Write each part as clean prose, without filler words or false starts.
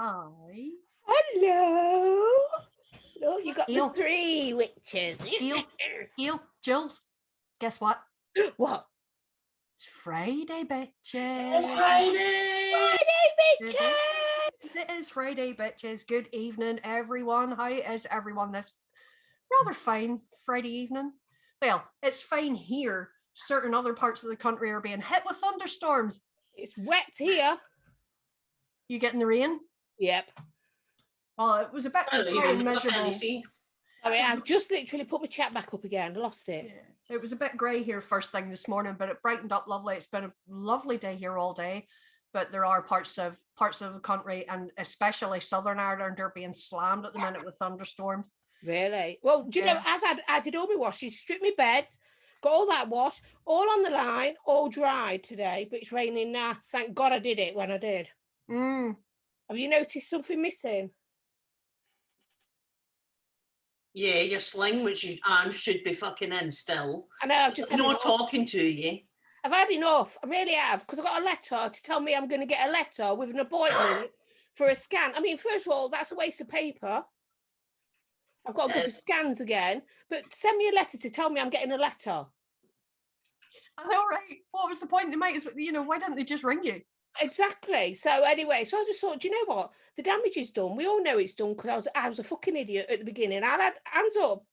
Hi. Hello. Oh, you got Heel. the 3 witches. Heel. Jules, guess what? What? It's Friday, bitches. Friday, bitches. It is Friday, bitches. Good evening, everyone. How is everyone this rather fine Friday evening? Well, it's fine here. Certain other parts of the country are being hit with thunderstorms. It's wet here. You getting the rain? Yep. Well, it was a bit quite miserable. Sorry, I've just literally put my chat back up again. I lost it. Yeah. It was a bit grey here first thing this morning, but it brightened up lovely. It's been a lovely day here all day, but there are parts of the country, and especially Southern Ireland, are being slammed at the minute with thunderstorms. Really? Well, do you know, I did all my washing, stripped my bed, got all that wash, all on the line, all dried today, but it's raining now. Thank God I did it when I did. Have you noticed something missing? Yeah, your sling, which your arm should be fucking in still. I know, I've just not talking to you. I've had enough. I really have, because I got a letter to tell me I'm going to get a letter with an appointment for a scan. I mean, first of all, that's a waste of paper. I've got to go for scans again, but send me a letter to tell me I'm getting a letter. I know, right? What was the point? They might as well, why didn't they just ring you? Exactly. So anyway, so I just thought, do you know what? The damage is done. We all know it's done because I was a fucking idiot at the beginning. I had hands up.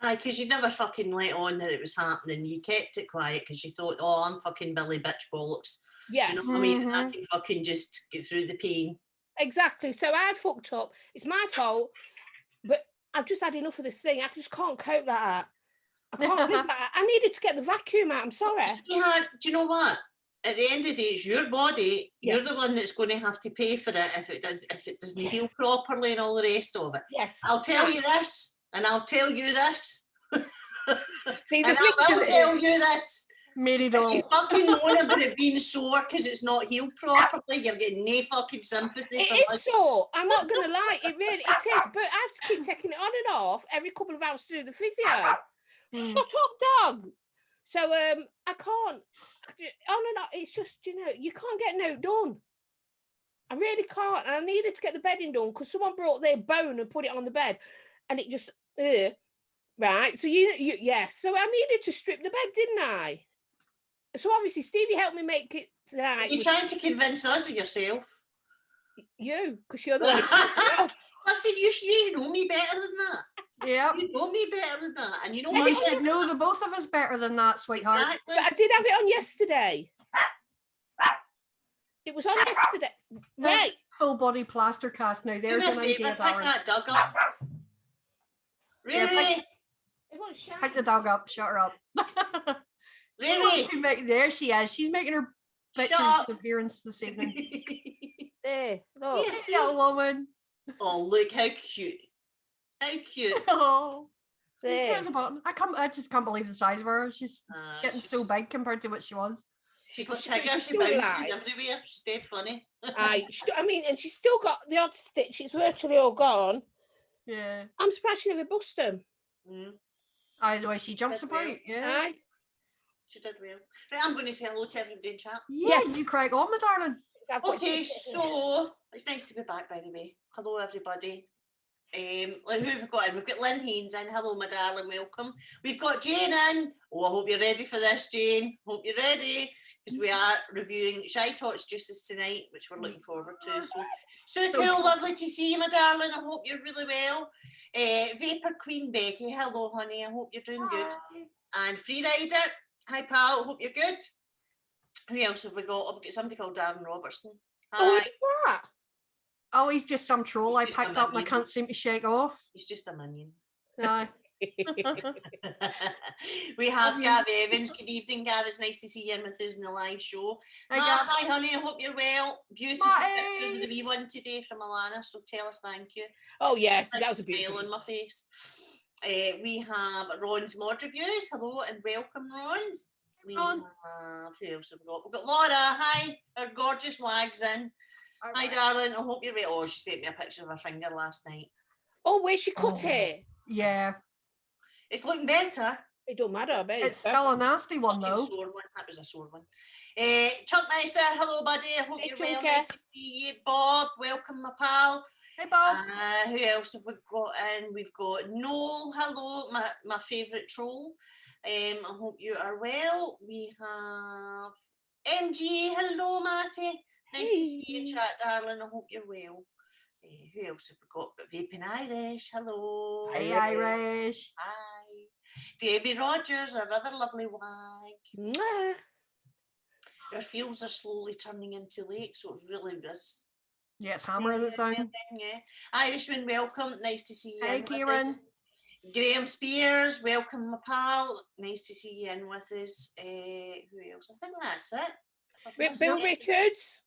Aye, because you never fucking let on that it was happening. You kept it quiet because you thought, oh, I'm fucking Billy bitch bollocks. Yeah. Do you know what I mean? And I can fucking just get through the pain. Exactly. So I fucked up. It's my fault. But I've just had enough of this thing. I just can't cope like that. I can't live like that. I needed to get the vacuum out. I'm sorry. Yeah, do you know what? At the end of the day, it's your body. Yeah. You're the one that's going to have to pay for it if it doesn't heal properly and all the rest of it. Yes. I'll tell you this, and I'll tell you this. See, and I will tell you this. Mary If you fucking moan about it being sore because it's not healed properly, you're getting no fucking sympathy. It is sore. I'm not going to lie. It is. But I have to keep taking it on and off every couple of hours to do the physio. Shut up, dog. So I can't. On and off. It's just, you can't get no done. I really can't. And I needed to get the bedding done because someone brought their bone and put it on the bed, and it just right. So yes. So I needed to strip the bed, didn't I? So obviously Stevie helped me make it tonight. You're trying to convince us of yourself. You, because you're the one. Listen, you know me better than that. Yeah. You know me better than that. And you know you should know the both of us better than that, sweetheart. Exactly. But I did have it on yesterday. It was on yesterday. Right. Full body plaster cast now. There's an idea, pick darling. that dog up. Really? Pick the dog up. Shut her up. Really? There she is. She's making her bitch's appearance this evening. There. Look. Yes, little woman. Oh, look how cute. How cute. Oh. There. I just can't believe the size of her. She's getting so big compared to what she was. She's like Tiger, she bounces everywhere. She's dead funny. I mean, and she's still got the odd stitch. It's virtually all gone. Yeah. I'm surprised she never bust them. The way she jumps about. Yeah. Aye. She did well. Right, I'm going to say hello to everybody in chat. Yes, you crack on, my darling. Okay, so it's nice to be back, by the way. Hello, everybody. Who have we got in? We've got Lynn Haynes in. Hello, my darling, welcome. We've got Jane in. Oh, I hope you're ready for this, Jane. Hope you're ready, because we are reviewing SHYTOTS juices tonight, which we're looking forward to. So cool, lovely to see you, my darling. I hope you're really well. Vapor Queen Becky, hello, honey. I hope you're doing good. And Freerider, hi, pal. Hope you're good. Who else have we got? Oh, we've got somebody called Darren Robertson. Hi. Oh, who's that? Oh, he's just some troll I picked up and I can't seem to shake off. He's just a minion. No. We have Gav Evans. Good evening, Gav. It's nice to see you in with us in the live show. Hi, honey. I hope you're well. Beautiful pictures of the wee one today from Alana, so tell her thank you. Oh, yeah. That was a smile on my face. We have Ron's Mod Reviews. Hello and welcome, Ron. We have, who else have we got? We've got Laura. Hi, our gorgeous wags in. Hi, darling. I hope you're well. Oh, she sent me a picture of her finger last night. Oh, where she cut it? Yeah. It's looking better. It don't matter, babe. It's still a nasty one Okay, though. sore one. That was a sore one. Chuckmeister, hello, buddy. I hope Hey, you're well. Chunker. Nice to see you. Bob, welcome, my pal. Hey Bob. Who else have we got in? We've got Noel, hello, my favourite troll. I hope you are well. We have MG, hello, Matty. Nice to see you, chat, darling. I hope you're well. Who else have we got? Vaping Irish, hello. Hey Irish. Hi. Debbie Rogers, our other lovely wag. Mwah. Our fields are slowly turning into lakes, so it's really this. Yeah, it's hammering it down. Yeah. Irishman, welcome. Nice to see you. Hey in with us. Kieran. Graham Spears, welcome, my pal. Nice to see you in with us. Who else? I think that's it. Bill Richards.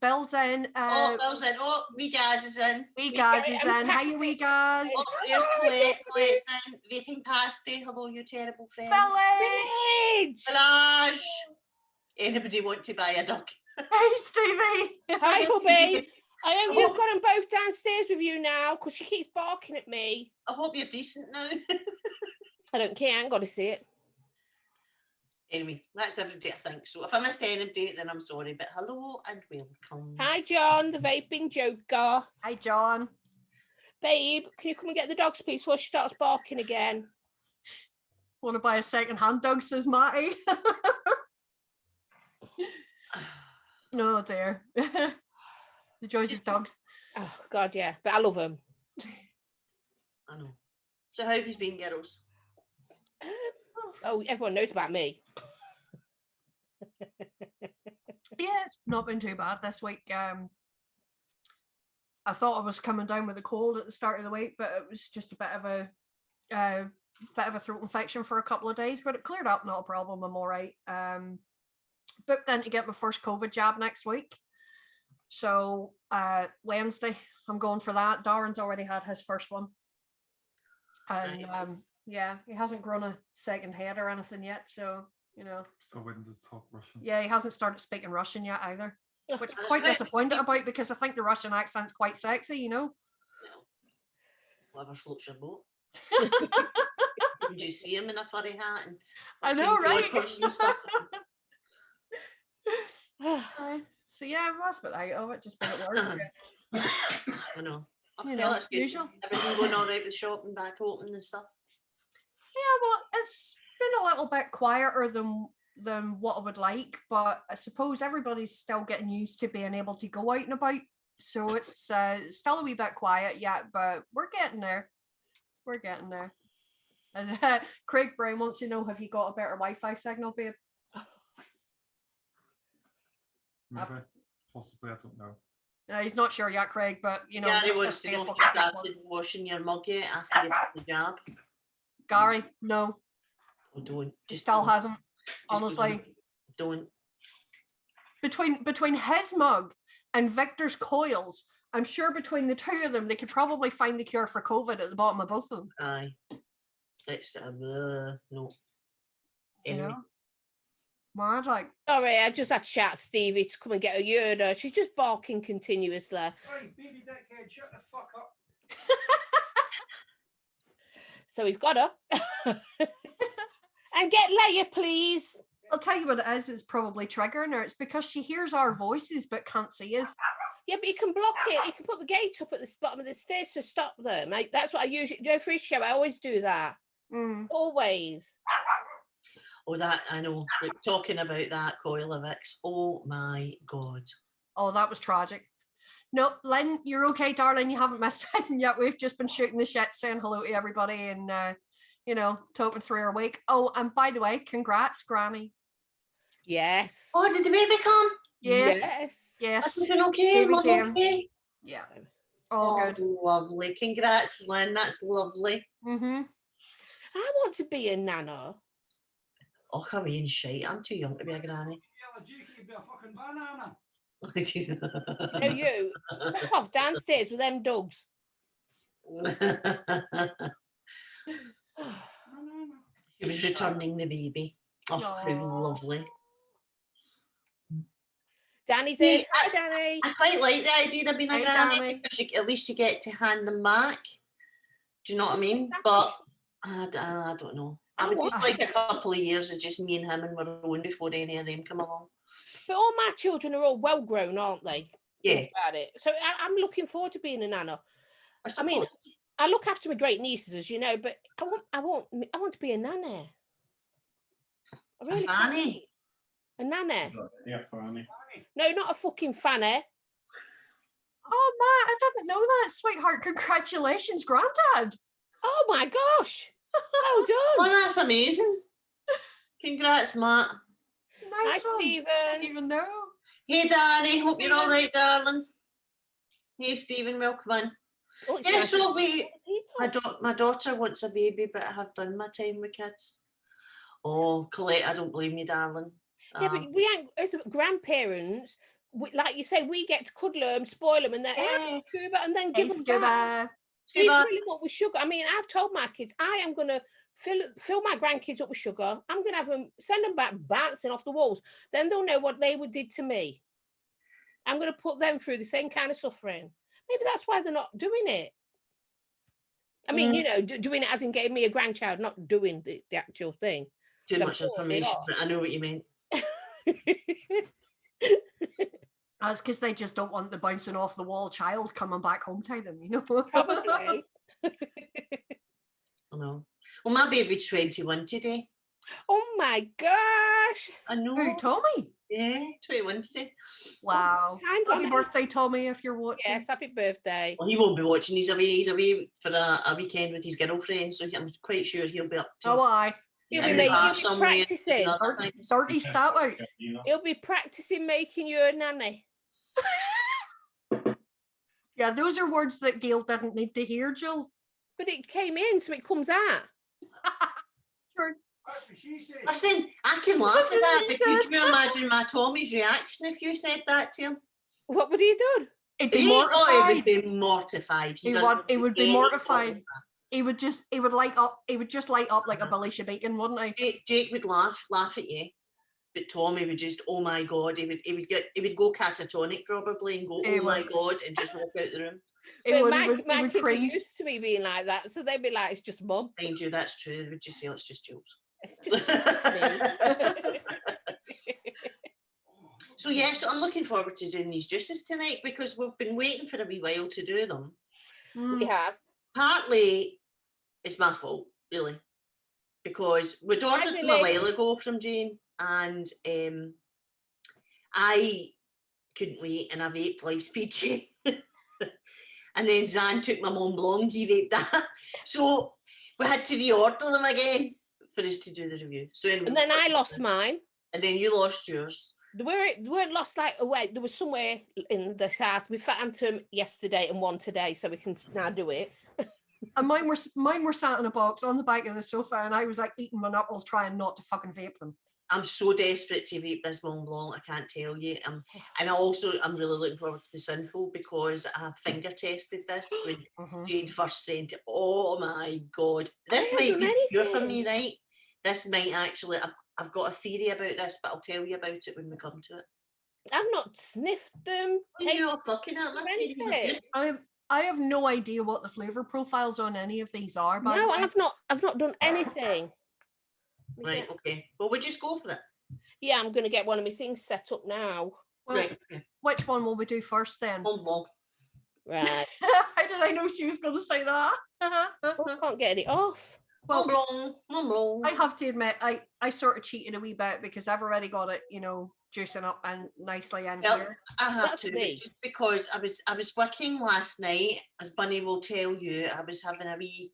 Bill's in. Oh, Bill's in. Oh, wee Gaz is in. Wee Gaz is and in. Hiya, wee Gaz. Oh, there's Colette. Colette's in. Vaping Pasty. Hello, you terrible friend. Village. Village. Anybody want to buy a duck? Hey Stevie. Hi, hubby. I hope you've got them both downstairs with you now, because she keeps barking at me. I hope you're decent now. I don't care. I ain't got to see it. Anyway, that's everybody, I think. So if I missed anybody, then I'm sorry. But hello and welcome. Hi, John, the vaping joker. Hi John. Babe, can you come and get the dogs, please, before she starts barking again? Want to buy a second-hand dog, says Matty. Oh dear. The joys of dogs. Oh, God, yeah. But I love them. I know. So how have you been, girls? Oh, everyone knows about me. Yeah, it's not been too bad this week. I thought I was coming down with a cold at the start of the week, but it was just a bit of a throat infection for a couple of days, but it cleared up, not a problem. I'm all right. Booked in to get my first COVID jab next week. So Wednesday, I'm going for that. Darren's already had his first one. And yeah, he hasn't grown a second head or anything yet. So, you know. So when does talk Russian? Yeah, he hasn't started speaking Russian yet either. Which I'm That's quite right. disappointed about, because I think the Russian accent's quite sexy, you know. Whatever floats your boat. Did you see him in a furry hat? And I know, right? and stuff? So yeah, that's about that of it. Just been at work. I know. You Okay, know, that's good. usual. Everything going all right with the shop and back open and stuff? Yeah, well, it's been a little bit quieter than what I would like, but I suppose everybody's still getting used to being able to go out and about. So it's still a wee bit quiet yet, but we're getting there. We're getting there. And Craig Brown wants to know, have you got a better Wi-Fi signal, babe? Maybe. Possibly, I don't know. He's not sure yet, Craig, but you know. Gary that's wants to know if Facebook you account. started washing your mug yet after you put the jab. Gary, no, Oh, don't. he still hasn't. Honestly, Don't. between his mug and Victor's coils, I'm sure between the two of them, they could probably find the cure for COVID at the bottom of both of them. Aye. It's no. You Anyway. know, mad like. Sorry, I just had to shout at Stevie to come and get a urine. She's just barking continuously. Hey, baby dickhead, shut the fuck up. So he's got her. And get Leia, please. I'll tell you what it is. It's probably triggering her. It's because she hears our voices but can't see us. Yeah, but you can block it. You can put the gate up at the bottom of the stairs to stop them. That's what I usually do for his show. I always do that. Always. Oh, that I know. Like, talking about that coil of X. Oh my god. Oh, that was tragic. No, Lynn, you're okay, darling. You haven't missed it yet. We've just been shooting the shit, saying hello to everybody, and you know, talking through our week. Oh, and by the way, congrats, Granny. Yes. Oh, did the baby come? Yes. That's Yes. doing okay. Baby Mum, came. okay. Yeah. All Oh, good. lovely. Congrats, Lynn. That's lovely. Mm-hmm. I want to be a nana. Oh, come in, shite. I'm too young to be a granny. Yellow Jake, you'd be a fucking banana. No, you. Fuck off downstairs with them dogs. He was returning the baby. Oh, how Aw. lovely. Danny's See, in. Hi, Danny. I quite like the idea of being a Hey, granny Danny. because at least you get to hand them back. Do you know what I mean? Exactly. But I don't know. I would want- need like a couple of years of just me and him and we're own before any of them come along. But all my children are all well grown, aren't they? Yeah, Think about it. So I'm looking forward to being a nana. I mean, suppose. I look after my great nieces, as you know, but I want to be a nana. I really can't fanny? wait. A nana. Yeah, funny. No, not a fucking fanny. Oh, Matt, I didn't know that, sweetheart. Congratulations, Granddad. Oh my gosh. Well done. Oh, that's amazing. Congrats, Matt. Hi, Nice one. Stephen. Didn't even know. Hey, Danny. Hope you're all Stephen. right, darling. Hey, Stephen. Welcome in. Oh, it's Yeah, nice so to we- see people. My daughter wants a baby, but I have done my time with kids. Oh, Colette, I don't blame you, darling. Yeah, but we ain't, as grandparents, like you say, we get to cuddle them, spoil them, and then Yeah. scuba, and then Hey, give them back. Scuba. They Scuba. fill them up with sugar. I mean, I've told my kids I am gonna fill my grandkids up with sugar. I'm gonna have them send them back bouncing off the walls. Then they'll know what they did to me. I'm gonna put them through the same kind of suffering. Maybe that's why they're not doing it. I mean, you know, doing it as in getting me a grandchild, not doing the actual thing. Too So much I'm putting it information, off. but I know what you meant. That's because they just don't want the bouncing off the wall child coming back home to them, you know? Probably. I know. Well, my baby's 21 today. Oh my gosh. I know. Who, Tommy? Yeah, 21 today. Wow. Time Happy gone. birthday, Tommy, if you're watching. Yes, happy birthday. Well, he won't be watching. He's away for a weekend with his girlfriend, so I'm quite sure he'll be up to Oh, aye. You'll in be the making, car you'll be somewhere doing practicing. other things. 30 stat out. He'll be practicing making you a nanny. Yeah, those are words that Gail didn't need to hear, Jill. But it came in, so it comes out. Sure. That's what she said. Listen, I can laugh at that, but could you imagine my Tommy's reaction if you said that to him? What would he do? It'd be He would mortified. be mortified. He doesn't would do be any mortified. of He would just light up like a Billy Shabakin, wouldn't he? that. Jake would laugh at you, but Tommy would just, oh my god, he would go catatonic probably and go, He oh my would. god, and just walk out the room. He But would- my he would kids are cringe. used to me being like that, so they'd be like, it's just mum. Mind you, that's true. Would you say it's just Jules? It's just me. So yeah, so I'm looking forward to doing these juices tonight because we've been waiting for a wee while to do them. Mm. We have. Partly it's my fault, really, because we'd ordered them a Really? while ago from Jane, and I couldn't wait, and I vaped Life's Peachy. And then Zan took my Mont Blanc, he vaped that. So we had to reorder them again for us to do the review. So anyway, And then I lost mine. and then you lost yours. They weren't lost like away. There was somewhere in this house. We found them yesterday and one today, so we can now do it. And mine were sat in a box on the back of the sofa, and I was like eating my knuckles, trying not to fucking vape them. I'm so desperate to vape this Mont Blanc, I can't tell you. And I'm really looking forward to the Sinful because I have finger tested this when Mhm. Jane first sent it. Oh my god, this I might haven't be done pure for anything. me, right? This might actually. I've got a theory about this, but I'll tell you about it when we come to it. I've not sniffed them. You're fucking at my theories are anything. good. I have no idea what the flavor profiles on any of these are. By the No, way. I've not done anything. Right, okay. Well, we just go for it. Yeah, I'm gonna get one of my things set up now. Well, Right, okay. which one will we do first then? Mont Blanc. Right. How did I know she was going to say that? Oh, I can't get it off. Well, Mont Blanc. Mont Blanc. I have to admit, I sort of cheated a wee bit because I've already got it, juicing up and nicely in Well, here. I have That's to, me. just because I was working last night, as Bunny will tell you, I was having a wee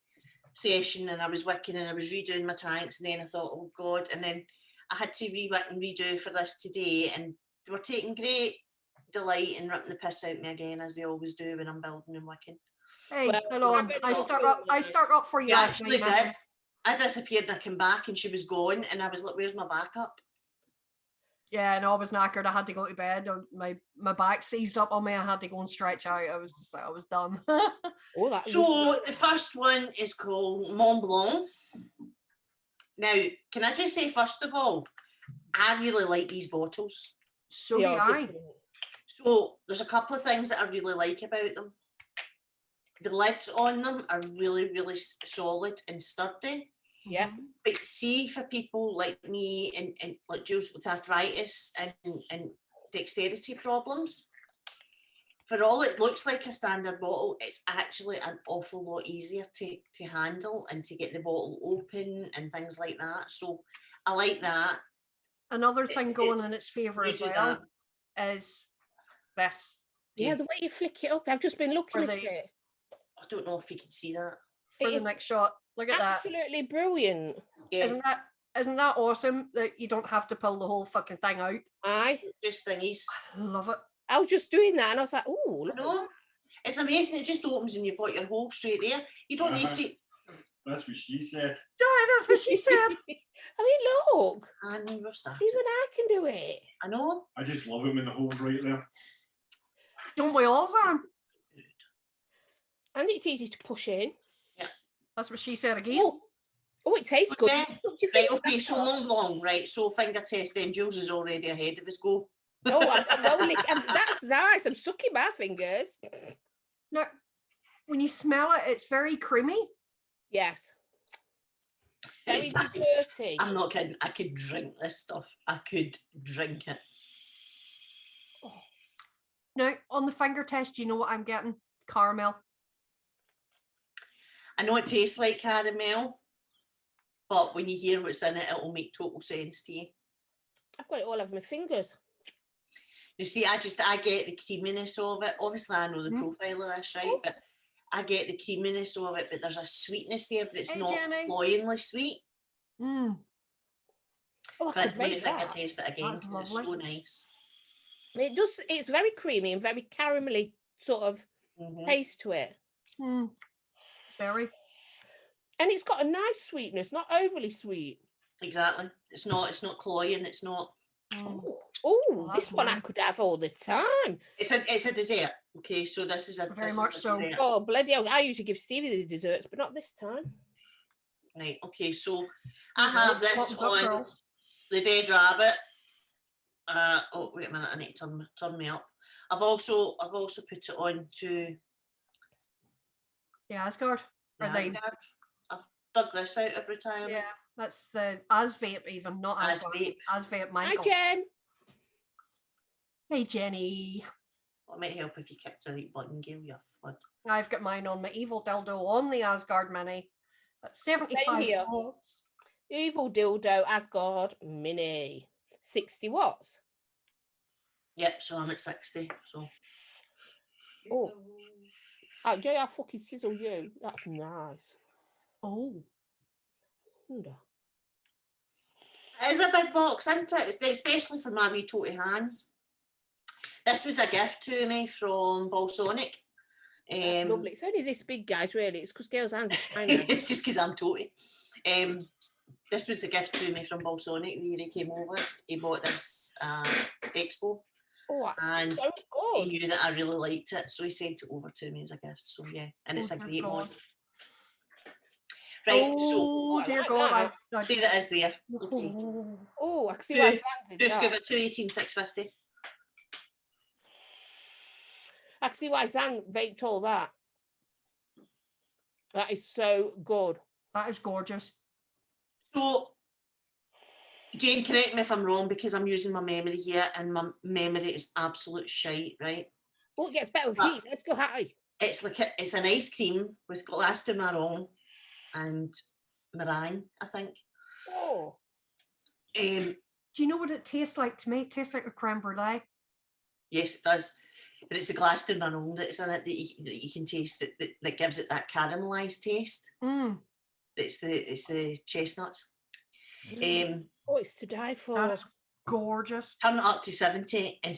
session and I was working and I was redoing my tanks, and then I thought, oh God, and then I had to rework and redo for this today, and they were taking great delight in ripping the piss out of me again, as they always do when I'm building and working. Hey, Well, hold on. I've I been stuck talking up. I stuck up for you. You last actually night, did. Matthew. I disappeared and I came back and she was gone, and I was like, where's my backup? Yeah, and I was knackered. I had to go to bed. My back seized up on me. I had to go and stretch out. I was just like, I was done. Oh, that So the first one is called Mont Blanc. Now, can I just say, first of all, I really like these bottles. So do I. So there's a couple of things that I really like about them. The lids on them are really, really solid and sturdy. Yeah. But see, for people like me and like Jules with arthritis and dexterity problems, for all it looks like a standard bottle, it's actually an awful lot easier to handle and to get the bottle open and things like that. So I like that. Another thing going It's in its favour you as do well is this. Yeah, the way you flick it up. I've just been looking For at the- it. I don't know if you can see that. For It the is next shot. Look at that. absolutely brilliant. Yeah, Isn't that awesome that you don't have to pull the whole fucking thing out? Aye. just thingies. I love it. I was just doing that and I was like, oh, I look. know. It's amazing. It just opens and you've got your hole straight there. You don't need to. That's what she said. Yeah, that's what she said. I mean, look. And we've started. Even I can do it. I know. I just love him in the holes right there. Don't we all, Sam? And it's easy to push in. That's what she said again. Oh, it tastes good. Okay. What do you Right, think? okay, so move along, right? So finger test then. Jules is already ahead of us. Go. Oh, I'm only, that's nice. I'm sucking my fingers. Now, when you smell it, it's very creamy. Yes. Very It's like- desserty. I'm not kidding. I could drink this stuff. I could drink it. Now, on the finger test, do you know what I'm getting? Caramel. I know it tastes like caramel, but when you hear what's in it, it'll make total sense to you. I've got it all over my fingers. You see, I get the creaminess of it. Obviously, I know the profile of this, right? Oh. But I get the creaminess of it, but there's a sweetness there, but it's Hey, not Jenny. cloyingly sweet. Mm. Oh, I But could when you make finger that. taste it again, That's 'cause it's lovely. so nice. It does. It's very creamy and very caramelly sort of Mhm. taste to it. Mm. Very. And it's got a nice sweetness, not overly sweet. Exactly. It's not cloying. It's not. Mm. Oh, that's this one I nice. could have all the time. It's a dessert. Okay, so this is a Very this is much a so. dessert. Oh, bloody hell. I usually give Stevie the desserts, but not this time. Right. Okay, so I have this Bottoms up, on girls. the Dead Rabbit. Oh wait a minute, I need to turn me up. I've also put it on to Yeah, Asgard. the Or they, Asgard. I've dug this out of retirement. yeah, that's the Asvape even, not Asgard. Asvape. Asvape Hi, Michael. Jen. Hey, Jenny. It might help if you kick the right button, Gail, you flood. I've got mine on my evil dildo on the Asgard Mini. That's 75 here. volts. Evil Dildo Asgard Mini. 60 watts. Yep, so I'm at 60. So Oh. Oh, yeah, I fucking sizzle you. That's nice. Oh, Wonder. it is a big box, isn't it? It's especially for my wee toty hands. This was a gift to me from Balsonic. That's lovely. It's only this big, guys, really. It's because Gail's hands are tiny. It's just because I'm toty. This was a gift to me from Balsonic the year he came over. He bought this expo. Oh, that's And so he good. knew that I really liked it, so he sent it over to me as a gift. So yeah, and it's a Oh, great God. one. Right, so oh I dear like God. that. there it is there. Okay. Oh. Oh, I can see why Two- Zan did Just give that. it 218,650. I can see why Zan baked all that. That is so good. That is gorgeous. So, Jane, correct me if I'm wrong because I'm using my memory here and my memory is absolute shite, right? Oh, it gets better with But- heat. Let's go high. It's like it's an ice cream with glace de marron and meringue, I think. Oh, Um, Do you know what it tastes like to me? It tastes like a creme brulee. yes, it does. But it's the glace de marron that's in it that you can taste that gives it that caramelized taste. Mm, It's the chestnuts. oh, it's to die for. that is gorgeous. Turn it up to 70 and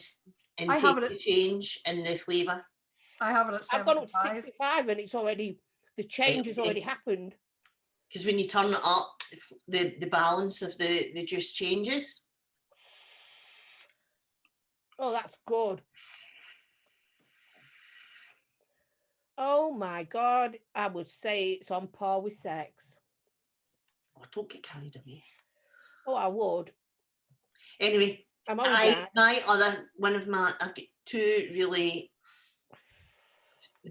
I take have it the at- change in the flavour. I have it at I've gone up to 75. 65 and it's already, the change has Okay. already happened. Because when you turn it up, the balance of the juice changes. Oh, that's good. Oh my God. I would say it's on par with sex. Oh, don't get carried away. Oh, I would. Anyway, I'm on that. I've got two really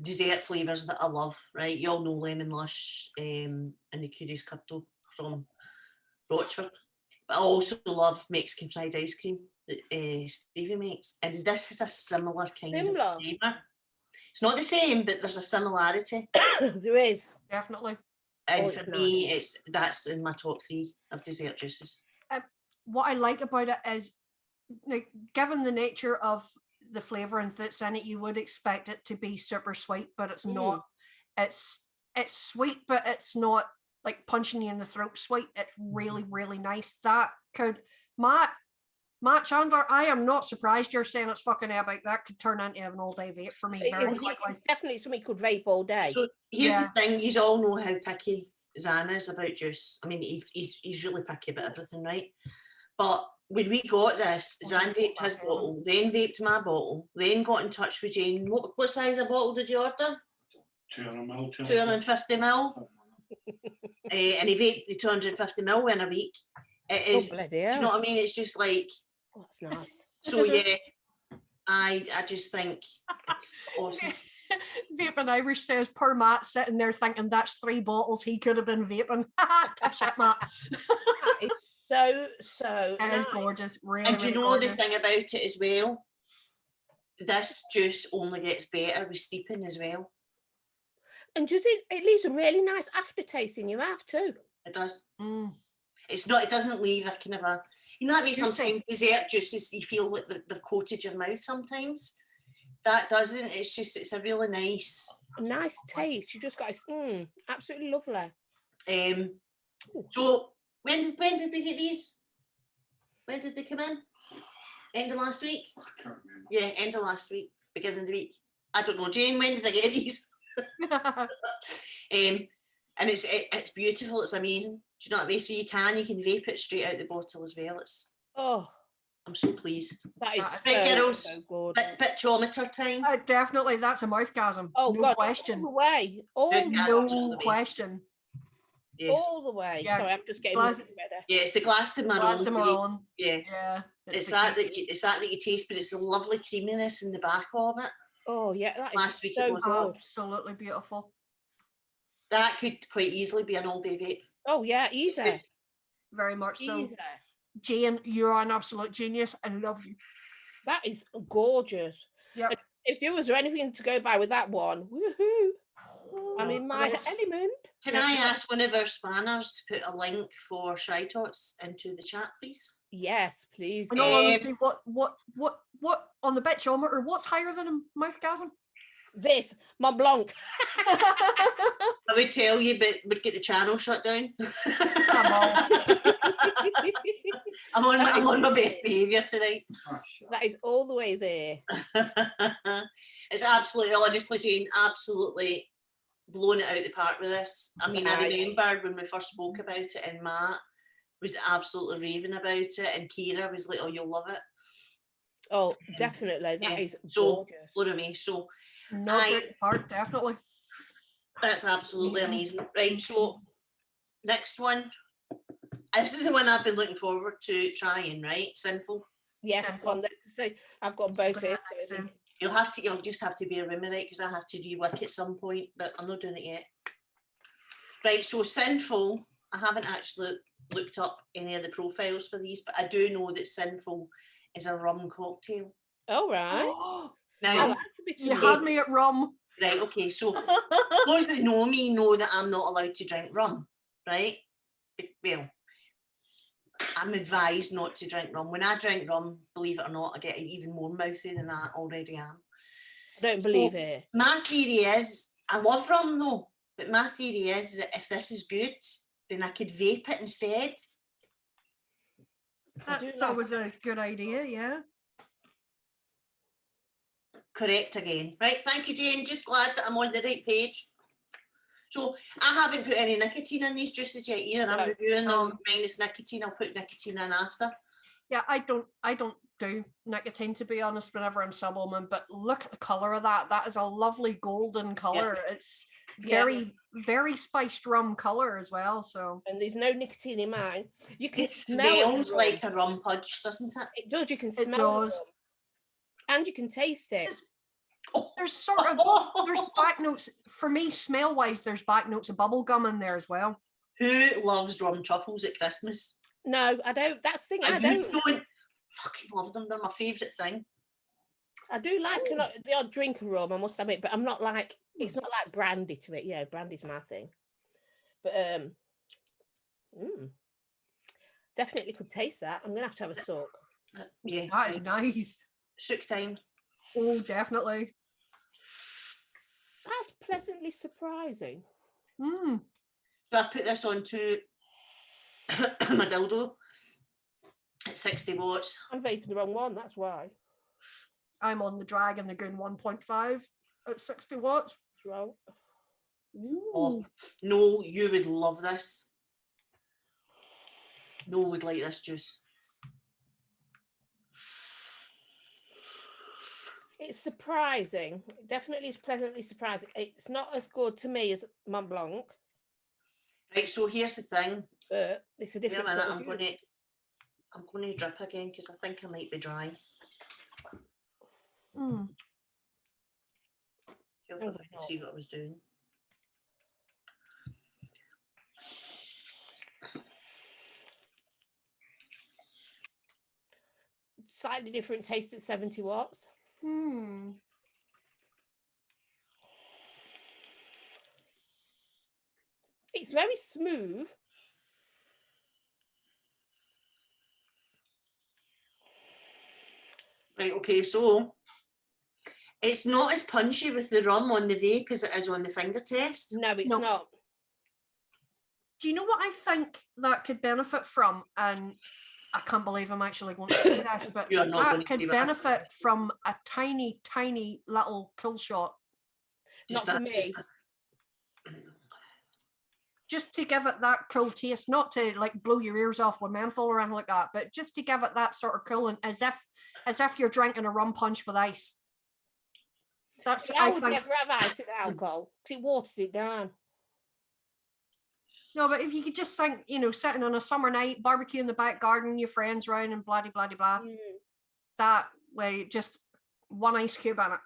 dessert flavours that I love, right? You all know Lemon Lush and the Curious Curdle from Rochford. But I also love Mexican fried ice cream that Stevie makes. And this is a similar kind Similar? of flavour. It's not the same, but there's a similarity. There is. Definitely. And Oh, for it's me, that's in my top 3 of dessert juices. What I like about it is, like, given the nature of the flavorings that's in it, you would expect it to be super sweet, but it's not. It's sweet, but it's not like punching you in the throat sweet. It's really, really nice. That could Matt Chandler, I am not surprised you're saying it's fucking epic. That could turn into an all-day vape for me very quickly. It's definitely something you could vape all day. So here's Yeah. the thing: you all know how picky Zan is about juice. I mean, he's really picky about everything, right? But when we got this, Zan vaped his bottle, then vaped my bottle, then got in touch with Jane. What size of bottle did you order? 200 ml. 250 ml. And he vaped the 250 ml in a week. It is. Bloody Do you hell. know what I mean? It's just like. Oh, that's nice. So yeah, I just think it's awesome. Vaping Irish says, poor Matt sitting there thinking that's 3 bottles he could have been vaping. Tough shit, Matt. That is so It is nice. gorgeous. Really, And do you really know gorgeous. the thing about it as well? This juice only gets better with steeping as well. And just it leaves a really nice aftertaste in your mouth too. It does. Mm. It's not. It doesn't leave a kind of a. You know that way Juicy. sometimes dessert juices you feel like they've coated your mouth sometimes. That doesn't. It's just. It's a really nice. A nice taste. You just got absolutely lovely. So when did we get these? When did they come in? End of last week. I can't remember. Yeah, end of last week, beginning of the week. I don't know, Jane. When did I get these? And it's beautiful. It's amazing. Do you know what I mean? So you can vape it straight out the bottle as well. I'm so pleased. That is Right, girls. so good. Pitchometer time. Definitely, that's a mouthgasm. Oh no God, question. all the way. Mouthgasm. No question. Yes. All the way. Yeah, Sorry, I'm just getting glass- ready. Yeah, it's the glass to Glass maroon. Maroon. Yeah. Yeah. It's the that key. that you taste, but it's the lovely creaminess in the back of it. Oh yeah, that is Last week it so was good. Absolutely beautiful. That could quite easily be an all-day vape. Oh yeah, easy. Very much so. Easy. Jane, you're an absolute genius. I love you. That is gorgeous. Yep. And if there was anything to go by with that one, woohoo! I'm in my Yes. element. Can I ask one of our spanners to put a link for SHYTOTS into the chat, please? Yes, please. In all honesty, what on the bitchometer? What's higher than a mouthgasm? This Mont Blanc. I would tell you, but would get the channel shut down. Come on. I'm on my best behaviour tonight. Ah, shit. That is all the way there. It's absolutely, honestly, Jane, absolutely blown it out the park with this. I mean, I Right. remember when we first spoke about it, and Matt was absolutely raving about it, and Kira was like, "Oh, you'll love it." Oh, definitely. That yeah. is So, gorgeous. blown me. So No great part, definitely. that's absolutely amazing. Right, so next one. This is the one I've been looking forward to trying, right? Sinful. Yes, Simple. on the, so I've got both Gonna here. next so- in. You'll just have to bear with me, right? Because I have to rework at some point, but I'm not doing it yet. Right, so Sinful, I haven't actually looked up any of the profiles for these, but I do know that Sinful is a rum cocktail. All right. Oh, I Now, like a bit you of had rum. me at rum. right, okay, so those that know me know that I'm not allowed to drink rum, right? Well, I'm advised not to drink rum. When I drink rum, believe it or not, I get even more mouthy than I already am. I don't believe it. My theory is, I love rum though, but my theory is that if this is good, then I could vape it instead. I do That's like always a good idea, yeah. Correct again. Right, thank you, Jane. Just glad that I'm on the right page. So I haven't put any nicotine in these juices yet either. I'm No. reviewing them minus nicotine. I'll put nicotine in after. Yeah, I don't do nicotine, to be honest, whenever I'm supplement, but look at the colour of that. That is a lovely golden colour. It's Yeah. very, very spiced rum colour as well. So And there's no nicotine in mine. You can It smell smells the like rum. a rum punch, doesn't it? It does. You can It smell the does. rum. And you can taste it. It's- there's sort of there's back notes for me, smell wise, there's back notes of bubble gum in there as well. Who loves rum truffles at Christmas? No, I don't. That's the thing. I You don't. fucking love them. They're my favourite thing. I do like the odd drink of rum, I must admit, but I'm not like, it's not like brandy to me. Yeah, brandy's my thing. But definitely could taste that. I'm gonna have to have a soak. Yeah, That is nice. sook time. Oh, definitely. That's pleasantly surprising. Mm. So I've put this on to my dildo at 60 watts. I'm vaping the wrong one, that's why. I'm on the Dragon, the Goon 1.5 at 60 watts. It's wrong. Oh, no, you would love this. No would like this juice. It's surprising. It definitely is pleasantly surprising. It's not as good to me as Mont Blanc, Right, so here's the thing. but it's a Wait a different minute, sort of juice. I'm going to drip again because I think I might be dry. Mm. Help if I can see what I was doing. Slightly different taste at 70 watts. Hmm. It's very smooth. Right, okay, so it's not as punchy with the rum on the vape as it is on the finger test. No, it's No. not. Do you know what I think that could benefit from? And I can't believe I'm actually going to say this, but You're not going that to say could that. benefit from a tiny, tiny little kill shot. Not for me. Just to give it that cool taste, not to like blow your ears off with menthol or anything like that, but just to give it that sort of cooling, as if you're drinking a rum punch with ice. That's See, I would think. never have ice with alcohol because it waters it down. No, but if you could just think, sitting on a summer night, barbecue in the back garden, your friends round and blah, blah, blah, that way, just one ice cube in it.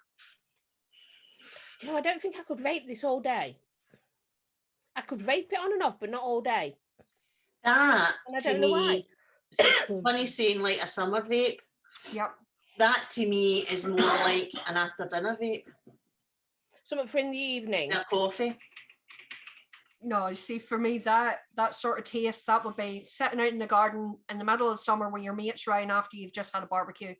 Do you know, I don't think I could vape this all day. I could vape it on and off, but not all day. That, And I to don't know why. me, funny saying like a summer vape, Yep. that to me is more like an after dinner vape. Something for in the evening. A coffee. No, you see, for me, that sort of taste, that would be sitting out in the garden in the middle of summer with your mates round after you've just had a barbecue.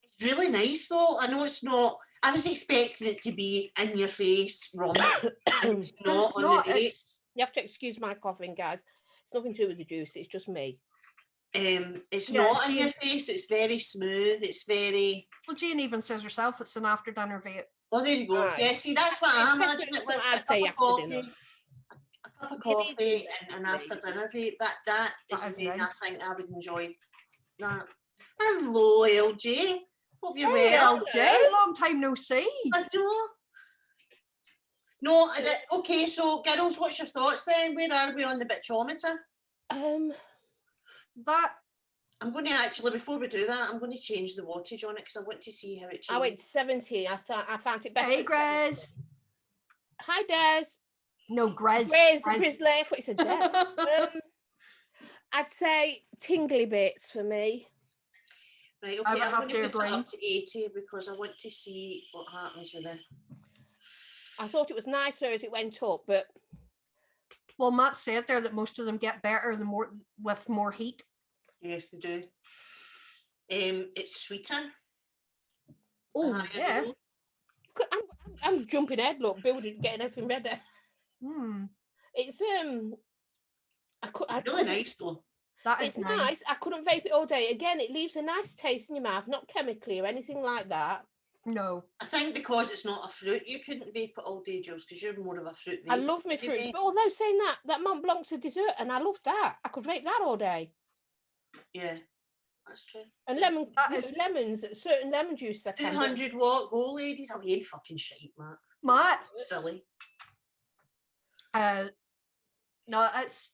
It's really nice though. I know it's not. I was expecting it to be in your face rum. And it's not on the vape. You have to excuse my coughing, guys. It's nothing to do with the juice. It's just me. It's not in your face. It's very smooth. It's very. Well, Jane even says herself it's an after dinner vape. Oh, there you go. Right. Yeah, see, that's what I It's imagine it definitely with. something I'd A say cup of after coffee. dinner. A cup of It is coffee and an lovely. after dinner vape. That is That is the way I nice. think I would enjoy that. Hello, LJ. Hope you're Hey, well. LJ, long time no see. I do. No, okay, so girls, what's your thoughts then? Where are we on the bitchometer? That I'm going to actually, before we do that, I'm going to change the wattage on it because I want to see how it changes. I went 70. I found it better. Hey, Grez. Hi, Des. No, Grez. Grizzly. I thought you said Des. I'd say tingly bits for me. Right, I okay, would I'm have going to to put it agree. up to 80 because I want to see what happens with it. I thought it was nicer as it went up, but Well, Matt said there that most of them get better with more heat. Yes, they do. It's sweeter. Oh, higher yeah. level. I'm jumping ahead. Look, building, getting everything ready. Hmm. It's It's really nice though. That is It's nice. nice. I couldn't vape it all day. Again, it leaves a nice taste in your mouth, not chemically or anything like that. No. I think because it's not a fruit, you couldn't vape it all day, Jules, because you're more of a fruit vape. I love my fruits, but although saying that Mont Blanc's a dessert, and I love that. I could vape that all day. Yeah, that's true. And lemons, certain lemon juice I can. 200 watt, go ladies. I'm here fucking shite, Matt. Matt. Silly. No, it's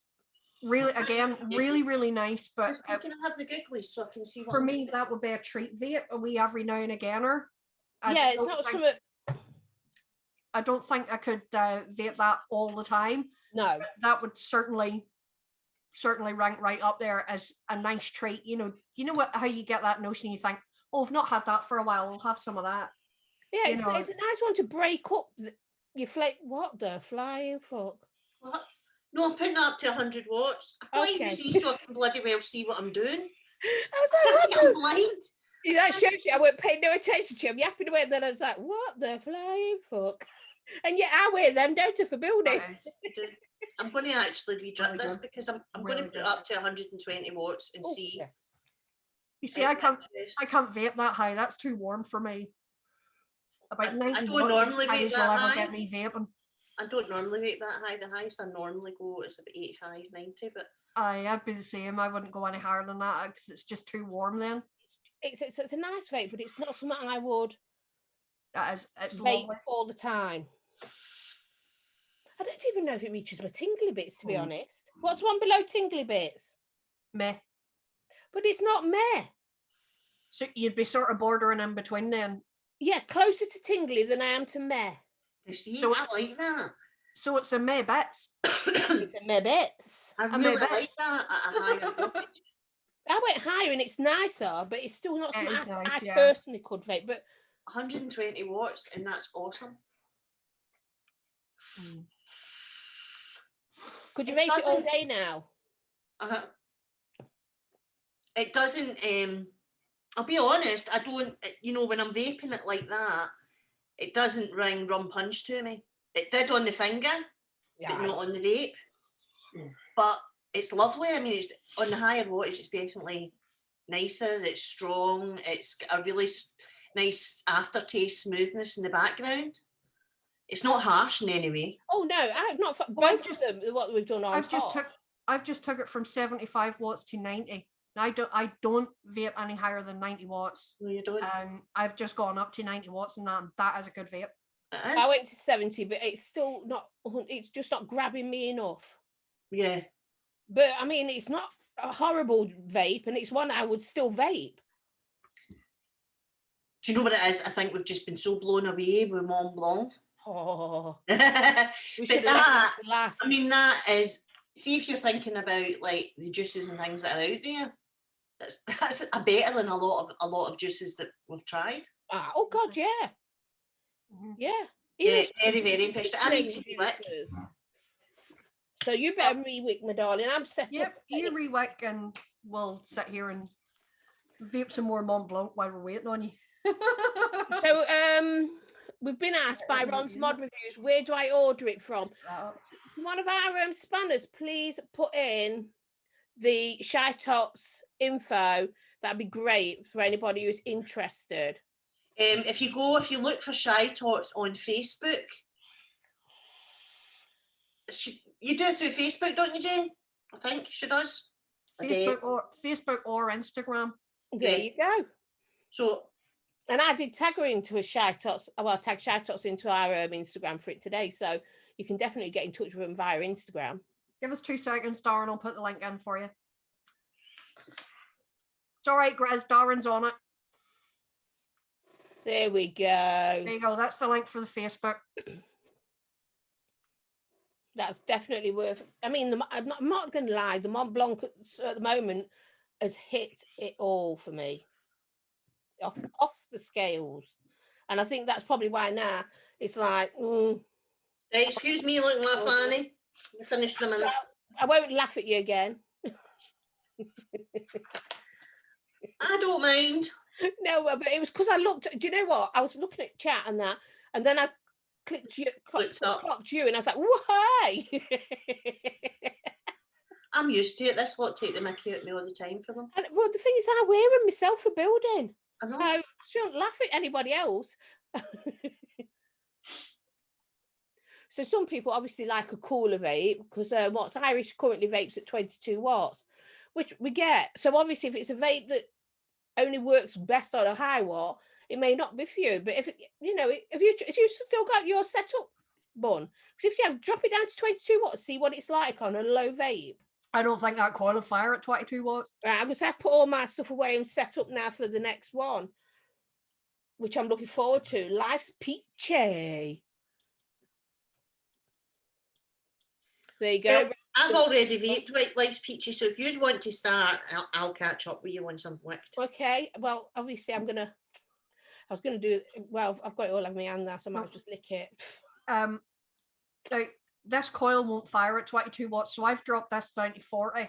really, again, really, really nice. But Can I have the googlies so I can see what for I'm me, doing? that would be a treat vape a wee every now and again. Yeah, it's not something. I don't think I could vape that all the time. No. That would certainly rank right up there as a nice treat. You know what? How you get that notion? You think, oh, I've not had that for a while. I'll have some of that. Yeah, You it's know, a nice one to break up your flake. What the flying fuck? What? No, I'm putting that up to 100 watts. I've got to Okay. use these so I can bloody well see what I'm doing. I was like, what I'm the? blind. That shows you I weren't paying no attention to him. Yapping away, and then I was like, what the flying fuck? And yet I wear them, don't I, for building? that is I'm going to actually redrip Really this good. because I'm Really going to put it good. up to 120 watts and Oh, see. yeah. You see, I can't interest. vape that high. That's too warm for me. About 90 don't watts is normally as high vape as you'll that ever high. get me vaping. I don't normally vape that high. The highest I normally go is about 85, 90, but I'd be the same. I wouldn't go any higher than that because it's just too warm then. It's a nice vape, but it's not something I would It's vape lovely. all the time. I don't even know if it reaches my tingly bits, to be honest. What's one below tingly bits? Meh. But it's not meh. So you'd be sort of bordering in between then. Yeah, closer to tingly than I am to meh. you see, So I it's- like that. So it's a meh bits. It's a meh bits. I I really bet. like that at a higher voltage. I went higher and it's nicer, but it's still not It something is nice, I yeah. personally could vape. But 120 watts, and that's awesome. could you It vape it all doesn't- day now? It doesn't. I'll be honest. I don't. When I'm vaping it like that, it doesn't ring rum punch to me. It did on the finger, but not on the vape. But it's lovely. I mean, it's on the higher wattage. It's definitely nicer. It's strong. It's got a really nice aftertaste, smoothness in the background. It's not harsh in any way. Oh no, I've not. Well, I've Both just- of them, what we've done on I've just top. took it from 75 watts to 90. I don't vape any higher than 90 watts. No, you don't. I've just gone up to 90 watts and that is a good vape. It is. I went to 70, but it's still not. It's just not grabbing me enough. Yeah. But I mean, it's not a horrible vape, and it's one I would still vape. Do you know what it is? I think we've just been so blown away with Mont Blanc. Oh, But we should have that, left it to last. I mean, that is. See if you're thinking about like the juices and things that are out there. That's a better than a lot of juices that we've tried. Oh God, yeah, Mhm. yeah. Yeah, Even very, very impressed. I need to plain re-wick. juices. So you better re-wick, my darling. I'm set Yep, up. you rewick and we'll sit here and vape some more Mont Blanc while we're waiting on you. So we've been asked by Ron's Mod Reviews, where do I order it from? One of our spanners, please put in the SHYTOTS info. That'd be great for anybody who's interested. If you look for SHYTOTS on Facebook, you do it through Facebook, don't you, Jane? I think she does. Facebook or Instagram. There you go. So, And I did tag her into a SHYTOTS. Well, tag SHYTOTS into our Instagram for it today. So you can definitely get in touch with them via Instagram. Give us 2 seconds, Darren. I'll put the link in for you. It's all right, Graz. Darren's on it. There we go. There you go. That's the link for the Facebook. That's definitely worth. I mean, I'm not going to lie. The Mont Blanc at the moment has hit it all for me, off the scales, and I think that's probably why now it's like. excuse me, looking like Fanny. You finished in a minute. I won't laugh at you again. I don't mind. No, but it was because I looked. Do you know what? I was looking at chat and that, and then I clocked you, and I was like, "Why?" I'm used to it. This lot take the mickey at me all the time for them. And, well, the thing is, I wear them myself for building, I know. so I shouldn't laugh at anybody else. So some people obviously like a cooler vape because what's Irish currently vapes at 22 watts, which we get. So obviously, if it's a vape that only works best on a high watt, it may not be for you. But if you still got your setup, Bun, because if you drop it down to 22 watts, see what it's like on a low vape. I don't think that coil will fire at 22 watts. Right, I'm going to put all my stuff away and set up now for the next one, which I'm looking forward to. Life's peachy. There you go. I've already vaped White Life's peachy, so if you want to start, I'll catch up with you once I'm wicked. Okay. Well, obviously, I was gonna do. Well, I've got it all over my hand now, so I might as well just lick it. Like, this coil won't fire at 22 watts, so I've dropped this down to 40,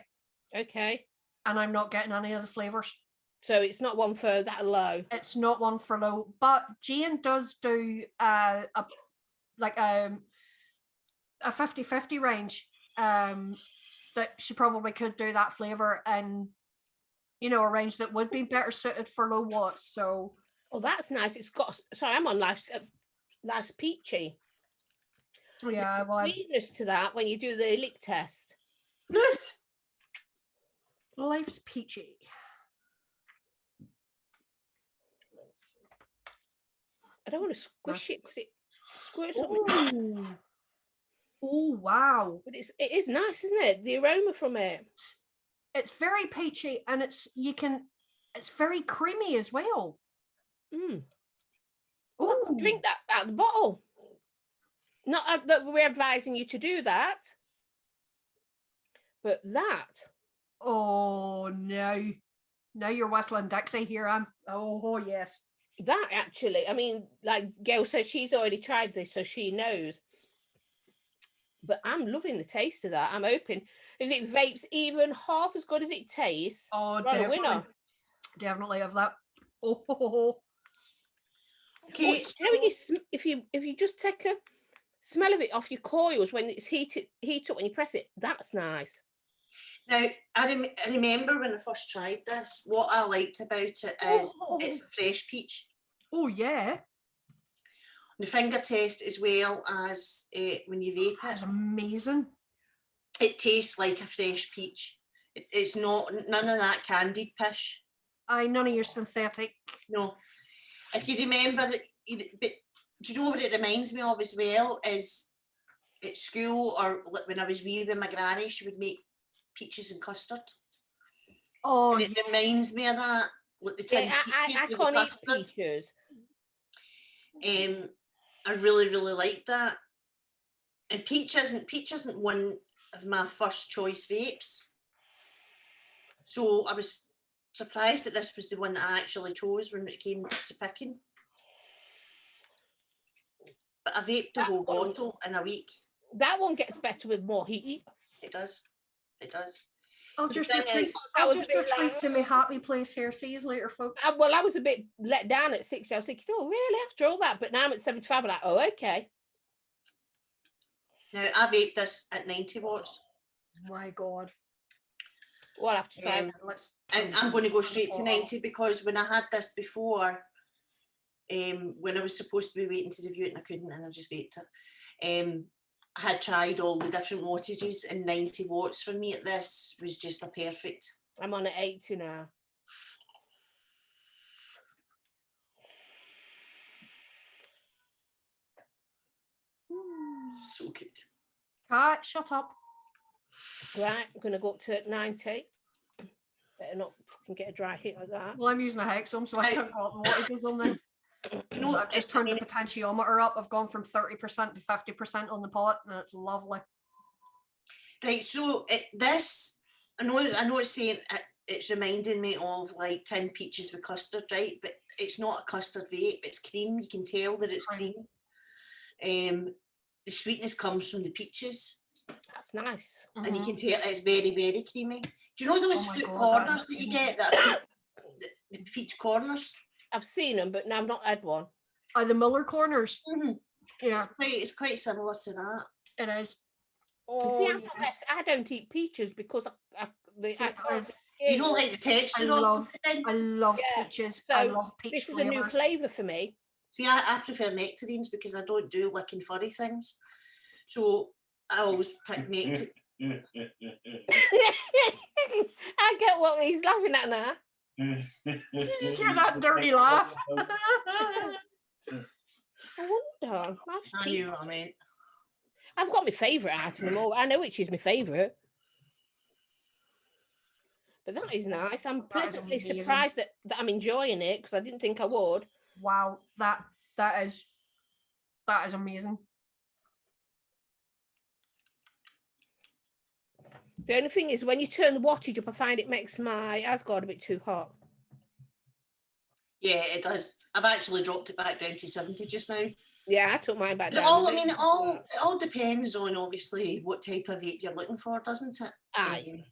Okay. and I'm not getting any of the flavors. So it's not one for that low. It's not one for low, but Jane does do a 50-50 range. That she probably could do that flavor in, a range that would be better suited for low watts. So, Oh, that's nice. It's got. Sorry, I'm on life's peachy. yeah, well, Sweetness to that when you do the lick test. Life's peachy. I don't want to squish it because it squirts up. Oh, wow. But it is nice, isn't it? The aroma from it. It's very peachy, and it's very creamy as well. Mm. Oh, I could drink that out of the bottle. Not that we're advising you to do that, but that. Oh, no. Now you're whistling Dixie here. Oh, yes. That actually, I mean, like Gail says, she's already tried this, so she knows. But I'm loving the taste of that. I'm hoping if it vapes even half as good as it tastes, Oh, we're on a winner. Definitely have that. Oh. Okay. You know, if you just take a smell of it off your coils when it's heat up when you press it, that's nice. Now, I remember when I first tried this, what I liked about it is it's a fresh peach. Oh, yeah. The finger test as well as when you vape That's it. amazing. It tastes like a fresh peach. It's not none of that candied pish. None of your synthetic. No. If you remember, but do you know what it reminds me of as well? Is at school or when I was wee with my granny, she would make peaches and custard. Oh, and it reminds me of that. Like the tin I peaches with can't the eat custard. peaches. I really, really like that. And peach isn't one of my first choice vapes. So I was surprised that this was the one that I actually chose when it came to picking. But I vaped the whole bottle in a week. That one gets better with more heat. It does. It does. I'll The just thing retreat. is- That I'll was a just bit retreat like- to my happy place here. See you later, folks. Well, I was a bit let down at 60. I was thinking, oh, really? After all that? But now I'm at 75. I'm like, oh, okay. Now I vaped this at 90 watts. My God. Well, I'll have to try. Let's. And I'm going to go straight to 90 because when I had this before, when I was supposed to be waiting to review it and I couldn't, and I just vaped it. I had tried all the different wattages, and 90 watts for me at this was just a perfect. I'm on at 80 now. So good. Cat, shut up. Right, I'm going to go up to 90. Better not fucking get a dry hit like that. Well, I'm using a hexom, so I can't go up the wattages on this. No, I've just turned the potentiometer up. I've gone from 30% to 50% on the pot, and it's lovely. Right, so this, I know it's saying it's reminding me of like tin peaches with custard, right? But it's not a custard vape, it's cream. You can tell that it's cream. The sweetness comes from the peaches, That's nice. and you can tell it's very, very creamy. Do you know those Oh my fruit God, corners that that is you get that are the peach corners? I've seen them, but no, I've not had one. The Miller corners. Yeah, It's quite similar to that. it is. You Oh, see, yes. I don't eat peaches because I See, can't. You don't like the texture of it? I love Yeah, peaches. so I love peach This is flavors. a new flavour for me. See, I prefer nectarines because I don't do licking furry things. So I always pick nectarines. I get what he's laughing at now. Did you just hear that dirty laugh? I wonder. I knew what I meant. I've got my favourite out of them all. I know which is my favourite. But that is nice. I'm pleasantly amazing. surprised that I'm enjoying it because I didn't think I would. Wow, that is amazing. The only thing is when you turn the wattage up, I find it makes my Asgard a bit too hot. Yeah, it does. I've actually dropped it back down to 70 just now. Yeah, I took mine back It down. all, I mean, it all depends on obviously what type of vape you're looking for, doesn't it? Aye.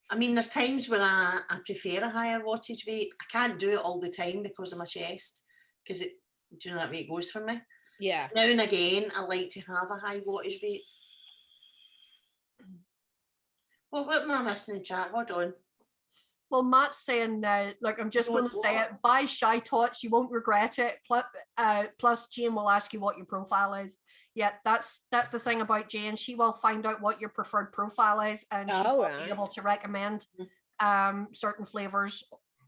I mean, there's times when I prefer a higher wattage vape. I can't do it all the time because of my chest, because it, do you know that way it goes for me? Yeah. Now and again, I like to have a high wattage vape. Well, what am I missing in chat? Hold on. Well, Matt's saying that, like, I'm just No, going to say it. Buy SHYTOTS, you won't regret it. Plus, Jane will ask you what your profile is. Yeah, that's the thing about Jane. She will find out what your preferred profile is, and she will be able to recommend certain flavors,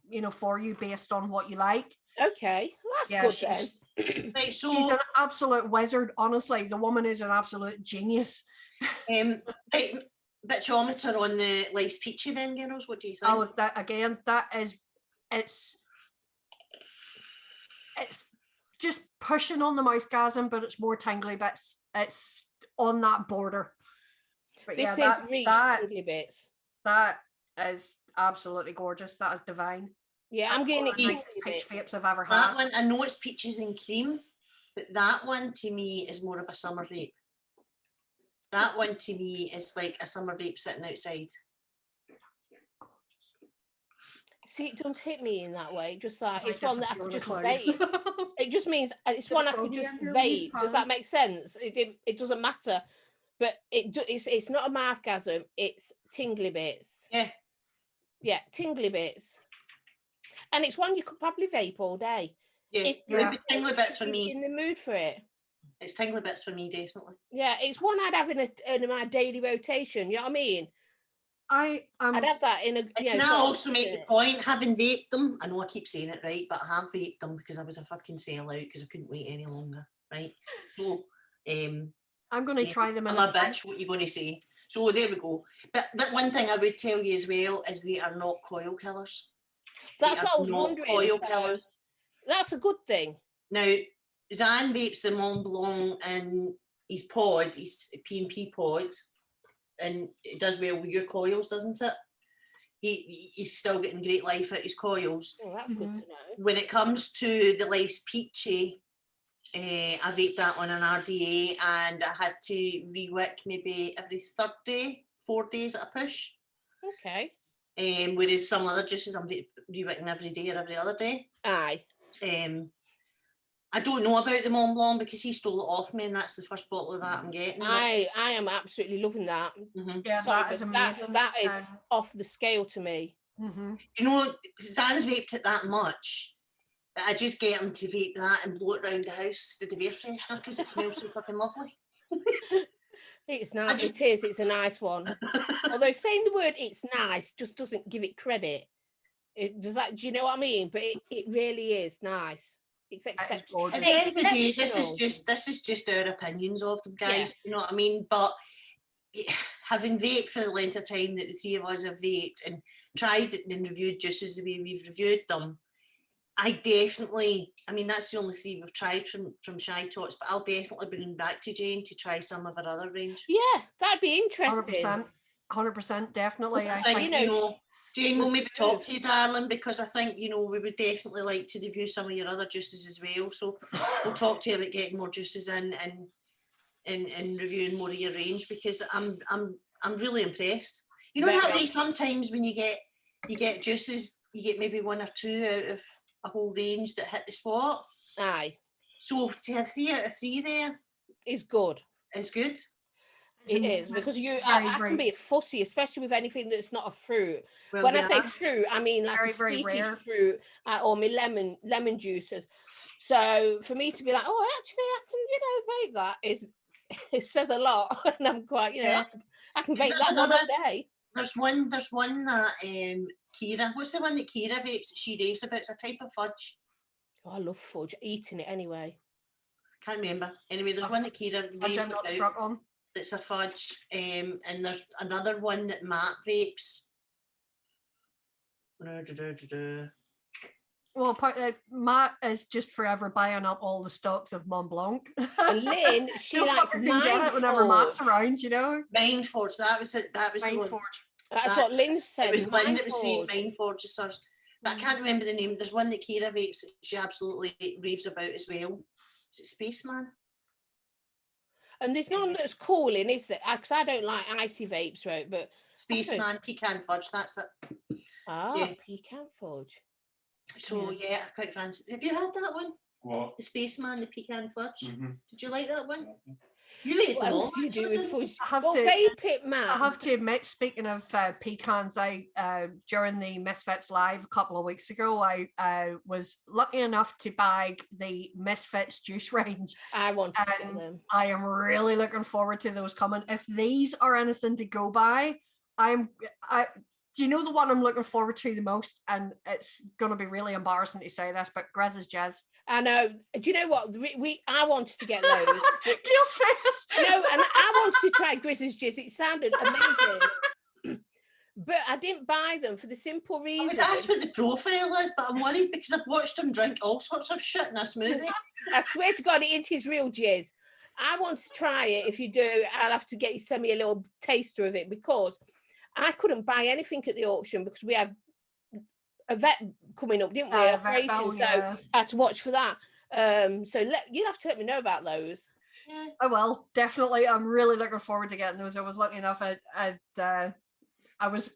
you know, for you based on what you like. Okay, well, that's good then. Right, so She's an absolute wizard. Honestly, the woman is an absolute genius. right, bitchometer on the Life's Peachy then, girls. What do you think? Oh, that again, that is, it's just pushing on the mouthgasm, but it's more tingly bits. It's on that border. But This yeah, is reach tingly bits. that is absolutely gorgeous. That is divine. Yeah, I'm getting it the tingly nicest peach bits. vapes I've ever That had. one, I know it's peaches and cream, but that one to me is more of a summer vape. That one to me is like a summer vape sitting outside. See, it don't hit me in that way. Just like It's it's one that I disappear could on a just cloud. vape. It just means it's one I could just vape. Does that make sense? It doesn't matter, but it's not a mouthgasm. It's tingly bits. Yeah, tingly bits. And it's one you could probably vape all day. Yeah, If tingly bits for me. In the mood for it. It's tingly bits for me, definitely. Yeah, it's one I'd have in my daily rotation. You know what I mean? I'd have that in a. Can I also make the point, having vaped them? I know I keep saying it right, but I have vaped them because I was a fucking sellout because I couldn't wait any longer. Right. So, I'm going to try them. I'm a bitch. What are you going to say? So there we go. But that one thing I would tell you as well is they are not coil killers. That's what I was wondering. Coil killers. That's a good thing. Now, Zan vapes the Mont Blanc in his pod, his P&P pod, and it does well with your coils, doesn't it? He's still getting great life out his coils. Oh, that's good to know. When it comes to the Life's Peachy, I vaped that on an RDA and I had to re-wick maybe every third day, 4 days at a push. Okay. Whereas some other juices I'm re-wicking every day or every other day. Aye. I don't know about the Mont Blanc because he stole it off me and that's the first bottle of that I'm getting. I am absolutely loving that. Yeah, that is amazing. That is off the scale to me. You know, Zan's vaped it that much that I just get him to vape that and blow it around the house instead of air freshener because it smells so fucking lovely. It's nice. It is. It's a nice one. Although saying the word "it's nice" just doesn't give it credit. Does that? Do you know what I mean? But it really is nice. It's exceptional. At the end of the day, this is just our opinions of them, guys. Yes. You know what I mean? But having vaped for the length of time that the three of us have vaped and tried it and reviewed juices the way we've reviewed them, I mean, that's the only three we've tried from SHYTOTS, but I'll definitely bring back to Jane to try some of her other range. Yeah, that'd be interesting. 100%, definitely. I think, you know, Jane, we'll maybe talk to you, darling, because I think, you know, we would definitely like to review some of your other juices as well. So we'll talk to you about getting more juices in and reviewing more of your range because I'm really impressed. You know that way sometimes when you get juices, you get maybe one or two out of a whole range that hit the spot. Aye. So to have 3 out of 3 there is good. It's good. It is because I can be fussy, especially with anything that's not a fruit. Well, when I say fruit, I mean like a sweetish fruit or my lemon juices. So for me to be like, oh, actually, I can, you know, vape that it says a lot, and I'm quite, you know, I can vape that one all day. There's one that Kira. What's the one that Kira vapes? She raves about. It's a type of fudge. Oh, I love fudge. Eating it anyway. Can't remember. Anyway, there's one that Kira raves about. It's a fudge, and there's another one that Matt vapes. Well, Matt is just forever buying up all the stocks of Mont Blanc. And Lynn, she She'll likes fucking get it whenever Matt's Mindforge. around, you know. Mindforge, that was it. That was the one. Mindforge. That's what Lynn said. It was Lynn that was saying Mindforge. Mindforge is hers. But I can't remember the name. There's one that Kira vapes that she absolutely raves about as well. Is it Spaceman? And there's none that's cooling, is there? Because I don't like icy vapes, right? But Spaceman Pecan Fudge, that's it. Yeah. pecan fudge. So yeah, I quite fancy. Have you had that one? What? The Spaceman, the Pecan Fudge. Mhm. Did you like that one? Mhm. You ate What them all. else do you do with fudge? I have Well, to- vape it, man. I have to admit, speaking of pecans, I during the Misfits Live a couple of weeks ago, I was lucky enough to bag the Misfits juice range. I want to get And them. I am really looking forward to those coming. If these are anything to go by, do you know the one I'm looking forward to the most? And it's going to be really embarrassing to say this, but Grez's Jazz. I know. Do you know what? I wanted to get those. but- Gail's face. no, and I wanted to try Grizz's Jizz. It sounded amazing. But I didn't buy them for the simple I reason. would ask what the profile is, but I'm worried because I've watched him drink all sorts of shit in a smoothie. I swear to God, it is real jizz. I want to try it. If you do, I'll have to get you send me a little taster of it because I couldn't buy anything at the auction because we had a vet coming up, didn't we? Operation, so I had to watch for that. So you'll have to let me know about those. Yeah. I will, definitely. I'm really looking forward to getting those. I was lucky enough I was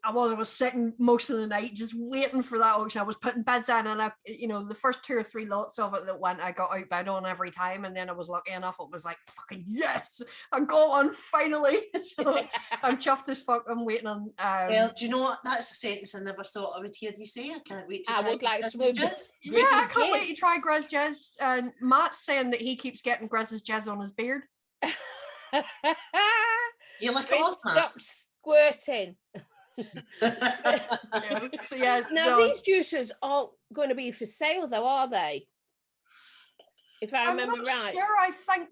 sitting most of the night just waiting for that auction. I was putting bids in, and the first 2 or 3 lots of it that went, I got outbid on every time, and then I was lucky enough. It was like, fucking yes, I got one finally. So I'm chuffed as fuck. I'm waiting on. Well, do you know what? That's a sentence I never thought I would hear you say. I can't wait to I try would like Grizz's some of Jizz. this. Yeah, I can't wait to Grizz's try Grizz Jizz. And Matt's saying that he keeps getting Grizz's Jizz on his beard. Jizz. You like it Chris, off, man? stop squirting. So yeah, Now these juices aren't going to be for sale, though, are they? If I remember I'm not right. sure. I think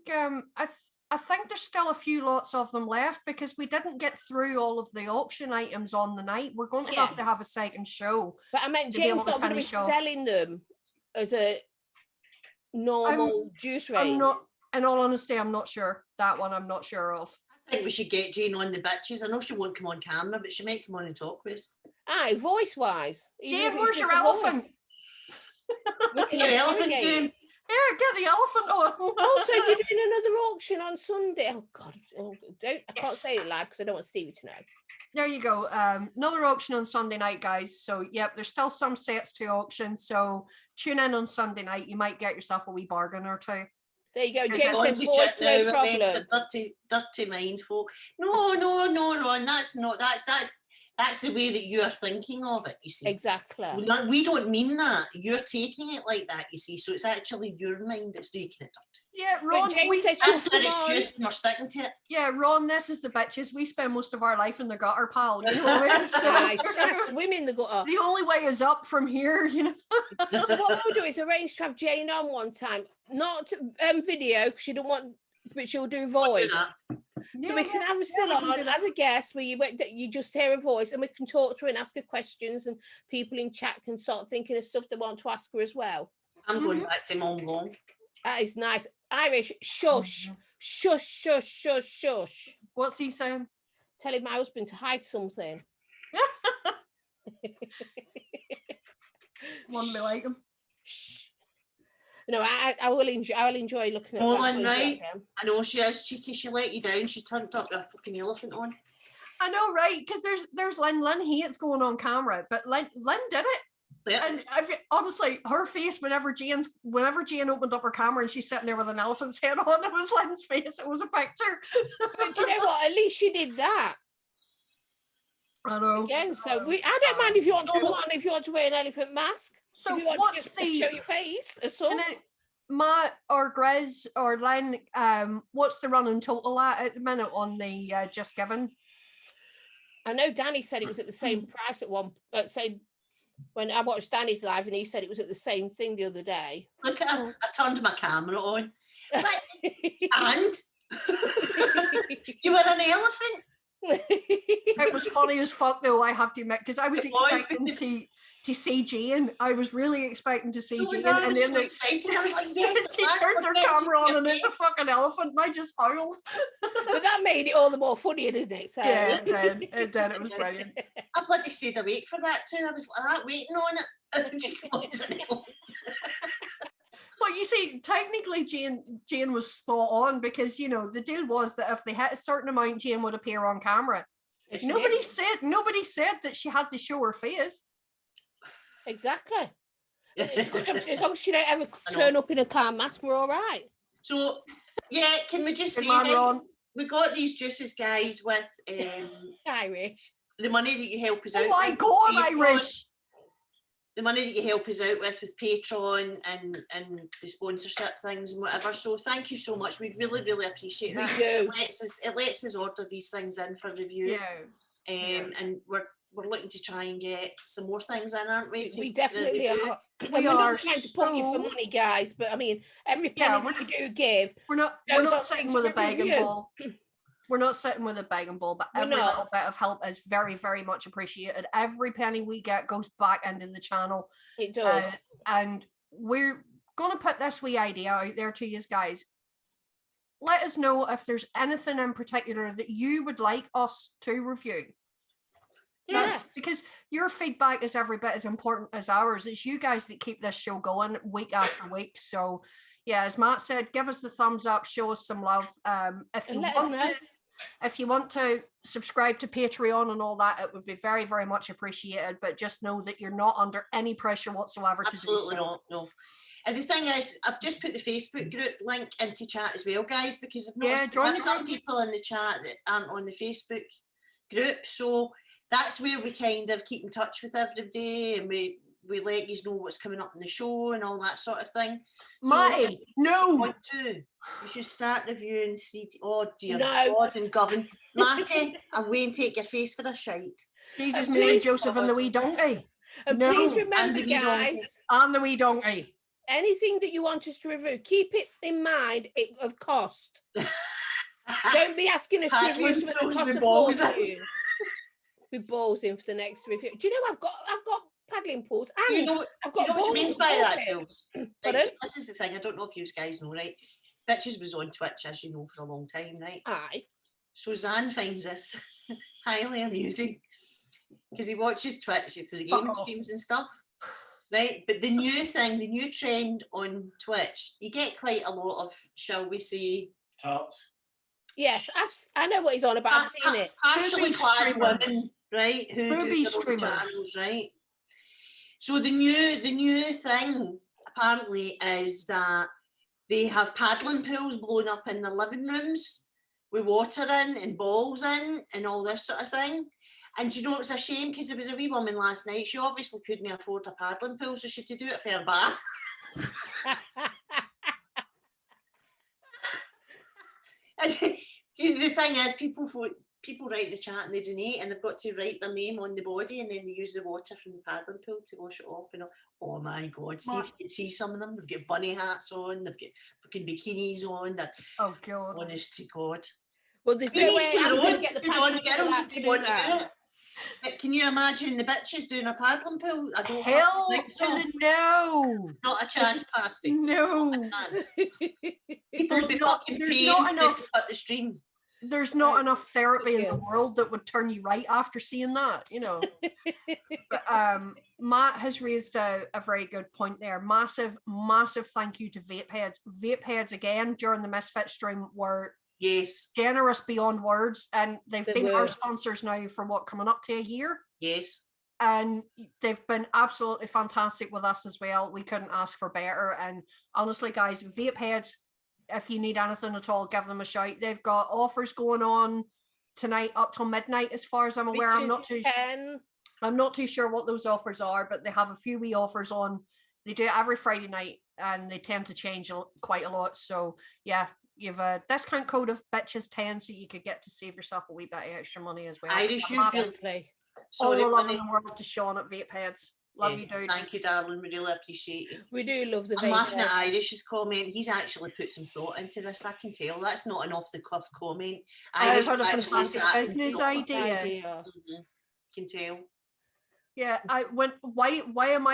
I think there's still a few lots of them left because we didn't get through all of the auction items on the night. We're going to have to have a second show. But I meant to be able Jane's to not going to be finish off. selling them as a normal juice range. I'm not, in all honesty, I'm not sure. That one I'm not sure of. I think we should get Jane on the bitches. I know she won't come on camera, but she might come on and talk with us. Aye, voice-wise. Jane, where's your elephant? Your elephant, Jane. Here, get the elephant on. Also, you're doing another auction on Sunday. Oh God, I can't say it live because I don't want Stevie to know. There you go. Another auction on Sunday night, guys. So yep, there's still some sets to auction. So tune in on Sunday night. You might get yourself a wee bargain or two. There you go. Is Jane that said Don't voice, you no know, I mean, problem. the dirty mind folk. No, and that's not that's the way that you are thinking of it, you see. Exactly. We don't mean that. You're taking it like that, you see. So it's actually your mind that's making it dirty. Yeah, Ron. Jane We said spend, That's their excuse, and we're sticking to it. yeah, Ron. This is the bitches. We spend most of our life in the gutter, pal. You know what I mean? So, I swim in the gutter. the only way is up from here. You know. So what we'll do is arrange to have Jane on one time, not video because she don't want, but she'll do voice. So we can have her still on as a guest where you just hear a voice and we can talk to her and ask her questions and people in chat can start thinking of stuff they want to ask her as well. I'm going back to Mont Blanc. That is nice. Irish, shush, shush, shush, shush, shush. What's he saying? Telling my husband to hide something. Wouldn't be like him. Shh. No, I will enjoy looking at Nolan, that. right? I know she is cheeky. She let you down. She turned up with a fucking elephant on. I know, right? Because there's Lynn. Lynn hates going on camera, but Lynn did it. Yeah. And honestly, her face whenever Jane opened up her camera and she's sitting there with an elephant's head on, it was Lynn's face. It was a picture. But you know what? At least she did that. I know. Again, so I don't mind if you want to do one, if you want to wear an elephant mask. So if you want what's to just the show your face, that's all. Matt or Grizz or Lynn, what's the running total at the minute on the Just Given? I know Danny said it was at the same price at one. Say when I watched Danny's live, and he said it was at the same thing the other day. Look at her. I turned my camera on. And you were an elephant. It was funny as fuck though, I have to admit, because I was It was, expecting because- to to see Jane. I was really expecting to see So Jane, was I. I and was then so they, excited. I was like, yes, at she last turns we're her getting to camera on see and her it's a fucking elephant, and I just howled. But that made it all the more funny, didn't it? So Yeah, it did. It did. It was brilliant. I bloody stayed awake for that too. I was like that, waiting on it. And she comes an elephant. Well, you see, technically Jane was spot on, because you know the deal was that if they hit a certain amount, Jane would appear on camera. Yes, she Nobody did. said that she had to show her face. Exactly. It's good, as long as she don't ever I know. turn up in a clown mask, we're all right. So yeah, can we just Good say man, right, Ron. we got these juices, guys, with Irish. the money that you help us out Oh my with. God, Patreon, Irish. the money that you help us out with Patreon and the sponsorship things and whatever. So thank you so much. We really, really appreciate We that. do. It lets us order these things in for review. Yeah. And we're looking to try and get some more things in, aren't we? We definitely are. We We're are not trying to pump you for so- money, guys, but I mean, every penny Yeah, that you do give, We're not Those are sitting things with a we begging review. bowl. We're not sitting with a begging bowl, but We're every not. little bit of help is very, very much appreciated. Every penny we get goes back into the channel. it does. And we're gonna put this wee idea out there to you guys. Let us know if there's anything in particular that you would like us to review. Yeah. Because your feedback is every bit as important as ours. It's you guys that keep this show going week after week. So yeah, as Matt said, give us the thumbs up, show us some love. If you want to subscribe to Patreon and all that, it would be very, very much appreciated. But just know that you're not under any pressure whatsoever. Absolutely to do so. not. No. And the thing is, I've just put the Facebook group link into chat as well, guys, because I've noticed join there are the some group. people in the chat that aren't on the Facebook group. So that's where we kind of keep in touch with everybody, and we let you know what's coming up in the show and all that sort of thing. Matty, no. You should start reviewing 3D. Oh dear No. God and govern. Matty, I'm waiting to take your face for a shite. Jesus, And Mary, please- Joseph, and the wee donkey. And No. please And remember, the wee donkey. guys, And the wee donkey. anything that you want us to review, keep it in mind of cost. Don't be asking us to review Paddling something that pools costs with a balls in. fortune. With balls in for the next review. Do you know I've got paddling pools Do you and know, I've do you got know what balls. you mean by that, Jules? Pardon? Right, so this is the thing. I don't know if you guys know, right? Bitches was on Twitch, as you know, for a long time, right? Aye. So Zan finds this highly amusing because he watches Twitch for the Fuck game off. streams and stuff, right? But the new trend on Twitch, you get quite a lot of, shall we say, Tarts. Yes, I know what he's on about. I've seen it. partially Booby clad streamers. women, right? Who Booby do their own streamers. channels, right? So the new thing apparently is that they have paddling pools blown up in their living rooms with water in and balls in and all this sort of thing. And you know, it's a shame because there was a wee woman last night. She obviously couldn't afford a paddling pool, so she had to do it for her bath. And the thing is, people write the chat and they donate, and they've got to write their name on the body, and then they use the water from the paddling pool to wash it off. And oh my God, see if you can see some of them. They've got bunny hats on, they've got fucking bikinis on. Oh God. Honest to God. Well, there's no way I'm going to get the Good on paddling the pool girls out if to they do want to do that. it. But can you imagine the bitches doing a paddling pool? I don't Hell think to so. the no. Not a chance, Pasty. No. People would be fucking there's paying not for us enough- to cut the stream. There's not Right. enough therapy in Yeah. the world that would turn you right after seeing that, you know. But Matt has raised a very good point there. Massive thank you to Vapeheads. Vapeheads again during the Misfit stream were Yes, generous beyond words, and they've They been were. our sponsors now for what, coming up to a year, yes. and they've been absolutely fantastic with us as well. We couldn't ask for better. And honestly, guys, Vapeheads, if you need anything at all, give them a shout. They've got offers going on tonight up till midnight, as far as I'm aware. I'm not too sure what those offers are, but they have a few wee offers on. They do it every Friday night, and they tend to change quite a lot. So yeah, you've a discount code of bitches10, so you could get to save yourself a wee bit of extra money as well. Irish, I'm you've happy. got- Lovely. All Sorry, the love Bunny. in the world to Sean at Vapeheads. Love Yes, you, dude. Thank you, darling. We really appreciate it. We do love the I'm laughing at vape. Irish's comment. He's actually put some thought into this. I can tell. That's not an off-the-cuff comment. I've Irish had a actually fantastic sat and business thought. idea. idea. Can tell. Yeah, why am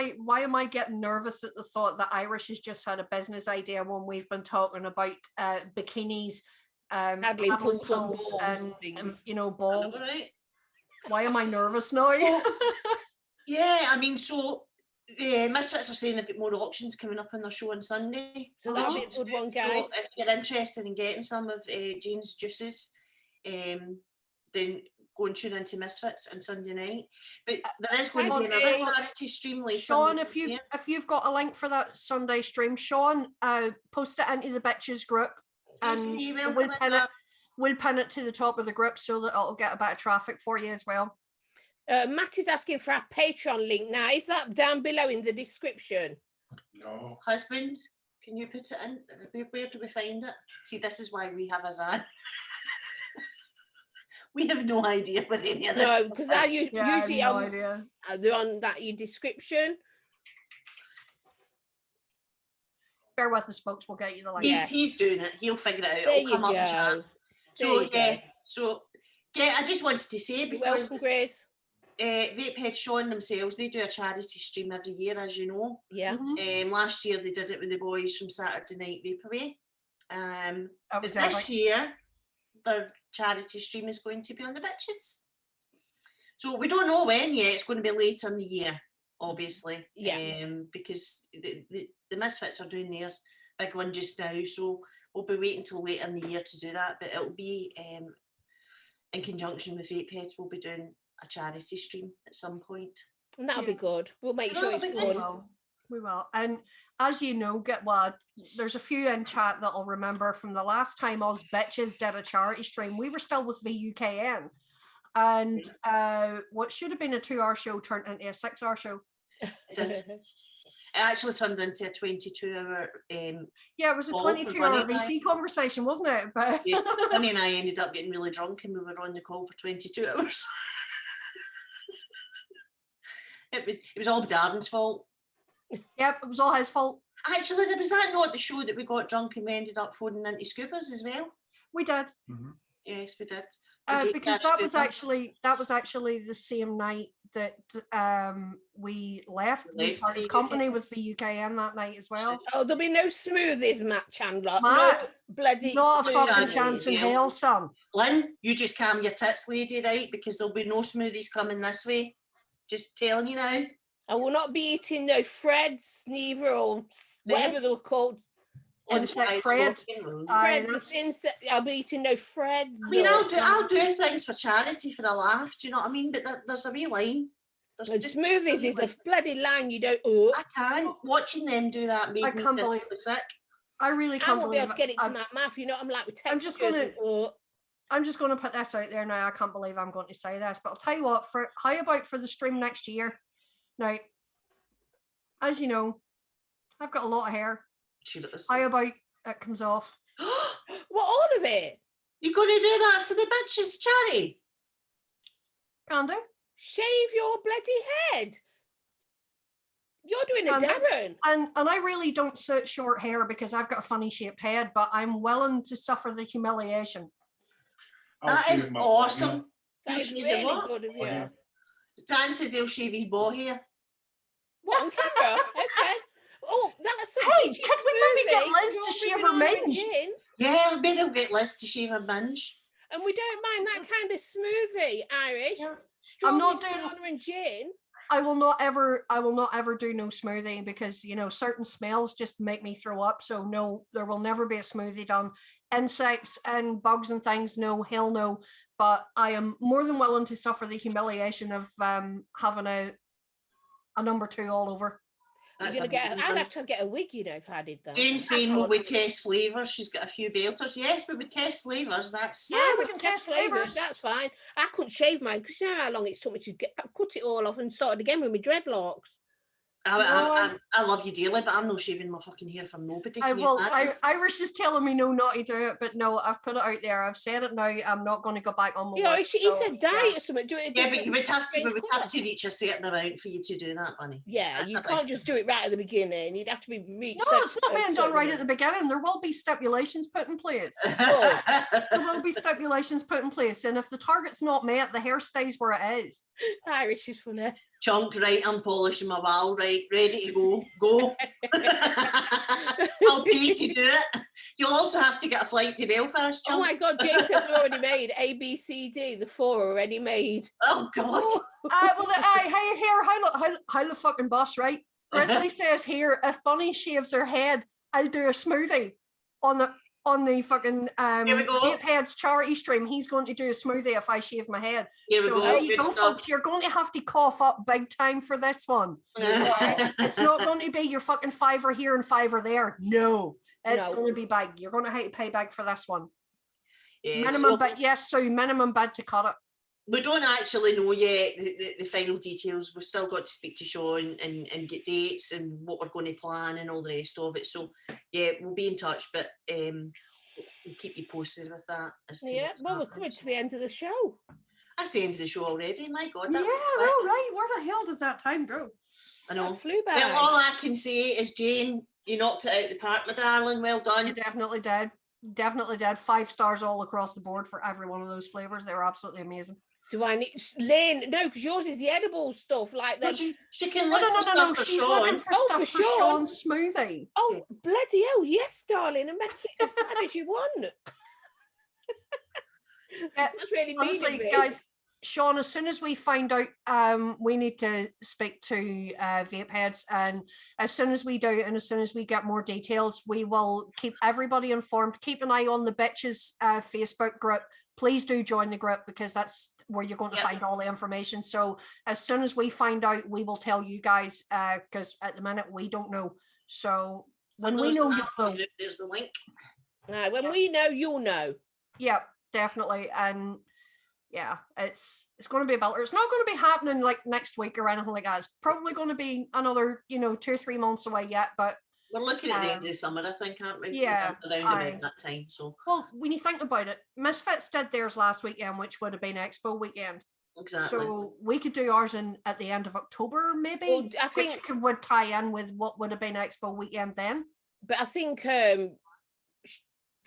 I getting nervous at the thought that Irish has just had a business idea when we've been talking about bikinis, Paddling paddling pools on pools balls and, and things. balls. Right. Why am I nervous now? Yeah, I mean, so Misfits are saying they've got more auctions coming up on their show on Sunday. So that'll be a good one, So guys. if you're interested in getting some of Jane's juices, then go and tune into Misfits on Sunday night. But there is going to be another Sunday. charity stream later. Sean, in if the you've year. if you've got a link for that Sunday stream, Sean, post it into the bitches group, Yes, and you will we'll come in pin it. there. We'll pin it to the top of the group so that it'll get a bit of traffic for you as well. Matt is asking for our Patreon link now. Is that down below in the description? No. Husband, can you put it in? Where do we find it? See, this is why we have a Zan. We have no idea what any of this No, is. because I Yeah, I have usually no idea. they're on that description. Bear with us, folks. We'll get you the link. Yeah. He's doing it. He'll figure it out. There It'll you come up in chat. go. So There you yeah, go. so yeah, I just wanted to say You're because welcome, Grace. Vapehead Sean themselves, they do a charity stream every year, as you know. Yeah. Mhm. Last year they did it with the boys from Saturday Night Vaporwave. That But was this epic. year their charity stream is going to be on the bitches. So we don't know when yet. It's going to be later in the year, obviously. Yeah. Because the Misfits are doing their big one just now, so we'll be waiting till later in the year to do that. But it'll be in conjunction with Vapeheads. We'll be doing a charity stream at some point. And that'll be good. We'll make sure That'll it's be We good. fun. will. We will. And as you know, there's a few in chat that'll remember from the last time us bitches did a charity stream. We were still with VUKN. And what should have been a 2-hour show turned into a 6-hour show. It did. It actually turned into a 22-hour. Yeah, it was a Oh, 22-hour funny, VC conversation, wasn't it? But Yeah, Bunny and I ended up getting really drunk and we were on the call for 22 hours. It was all Darren's fault. yep, it was all his fault. Actually, there was that not the show that we got drunk and we ended up phoning into Scoopers as well. We did. Yes, we did. Because that was actually the same night that we left. We Left parted VUKN. company with VUKN that night as well. Oh, there'll be no smoothies, Matt Chandler. Matt, no bloody Not a fucking Chance. chance in Yeah. hell, son. Lynn, you just calm your tits, lady, right? Because there'll be no smoothies coming this way. Just telling you now. I will not be eating no Freds, neither, or whatever they were called. Insect Inside Fred. smoking rooms. Aye, Fred, that's- I'll be eating no Freds. I mean, or- I'll do things for charity for a laugh. Do you know what I mean? But there's a wee line. There's And just smoothies is a like- bloody line you don't. I can't. Watching them do that made I me can't believe- physically sick. I really I can't won't be believe able to get it to I'm, my mouth. You know, I'm like with I'm just textures gonna- I'm just going to put this out there now. I can't believe I'm going to say this, but I'll tell you what. How about for the stream next year? Now, as you know, I've got a lot of hair. Sure it is. How about it comes off? What, all of it? You going to do that for the bitches charity? Can do. Shave your bloody head. You're doing a And- Darren. And I really don't suit short hair because I've got a funny shaped head, but I'm willing to suffer the humiliation. That is awesome. That You is shave really what? good of you. Yeah. Dan says he'll shave his ball hair. What, on camera? Okay. Oh, that's a Hey, peachy could we maybe get smoothie. Liz You're to shave bringing her on our mange? gin, Yeah, maybe I'll get Liz to shave her minge. and we don't mind that kind of smoothie, Irish. Yeah. Strawberries, not doing- banana and gin. I will not ever do no smoothie because certain smells just make me throw up. So no, there will never be a smoothie done. Insects and bugs and things, no, hell no. But I am more than willing to suffer the humiliation of having a number 2 all over. That's You're gonna get. amazing. I'd have to get a wig, if I did that. Jane's saying will we test flavours? She's got a few belters. Yes, we would test flavours. That's Yeah, we we can can test flavours. flavours. That's fine. I couldn't shave mine because you know how long it took me to cut it all off and started again with my dreadlocks. I love you dearly, but I'm not shaving my fucking hair for nobody. Can you imagine? Irish is telling me no, not to do it, but no, I've put it out there. I've said it now. I'm not going to go back on my Yeah, word, he so, said diet or something. Do it. Yeah, but you would have to. strange We would have colour. to reach a certain amount for you to do that, Bunny. Yeah, you can't just do it right at the beginning. You'd have to be reached. No, it's not being done right at the beginning. There will be stipulations put in place. There will be stipulations put in place, and if the target's not met, the hair stays where it is. Irish is funny. Chunk, right, I'm polishing my wall, right, ready to go. I'll pay to do it. You'll also have to get a flight to Belfast, Oh Chunk. my God, Jane says we're already made. A, B, C, D, the 4 are already made. Oh, God. How the fucking boss, right? Grizzly says here, if Bunny shaves her head, I'll do a smoothie on the fucking Here we go. Vape Heads charity stream. He's going to do a smoothie if I shave my head. Here we So go. there you Good go, stuff. folks. You're going to have to cough up big time for this one. It's not going to be your fucking $5 here and $5 there. No, it's No. going to be big. You're going to have to pay big for this one. Yeah, Minimum so bid, yes, so minimum bid to cut it. we don't actually know yet the final details. We've still got to speak to Sean and get dates and what we're going to plan and all the rest of it. So yeah, we'll be in touch, but we'll keep you posted with that. As to Yeah, what's well, we're happening. coming to the end of the show. That's the end of the show already. My God, Yeah, that went quick. well, right. Where the hell did that time go? I know. That flew by. Well, all I can say is, Jane, you knocked it out of the park, my darling. Well You done. definitely did. Definitely did. 5 stars all across the board for every one of those flavors. They were absolutely amazing. Do I need Lynn? No, because yours is the edible stuff. Like So that. she can No, look for stuff for She's Sean. looking for Oh, stuff for for Sean. Sean's smoothie. Oh, bloody hell, yes, darling, and make it as bad as you want. Yeah, That's really mean honestly, of me. guys, Sean, as soon as we find out, we need to speak to Vape Heads, and as soon as we do, and as soon as we get more details, we will keep everybody informed. Keep an eye on the Bitches Facebook group. Please do join the group, because that's where you're going to Yep. find all the information. So as soon as we find out, we will tell you guys, because at the minute we don't know. So when we know, you'll know. There's the link. Right, when we know, you'll know. Yeah, definitely. And yeah, it's going to be a belter. It's not going to be happening like next week or anything like that. It's probably going to be another, 2 or 3 months away yet. But We're looking at the end of the summer, I think, aren't we? Yeah, Around aye. about that time. So well, when you think about it, Misfits did theirs last weekend, which would have been Expo weekend. exactly. So we could do ours at the end of October, maybe. Well, I which think- would tie in with what would have been Expo weekend then. But I think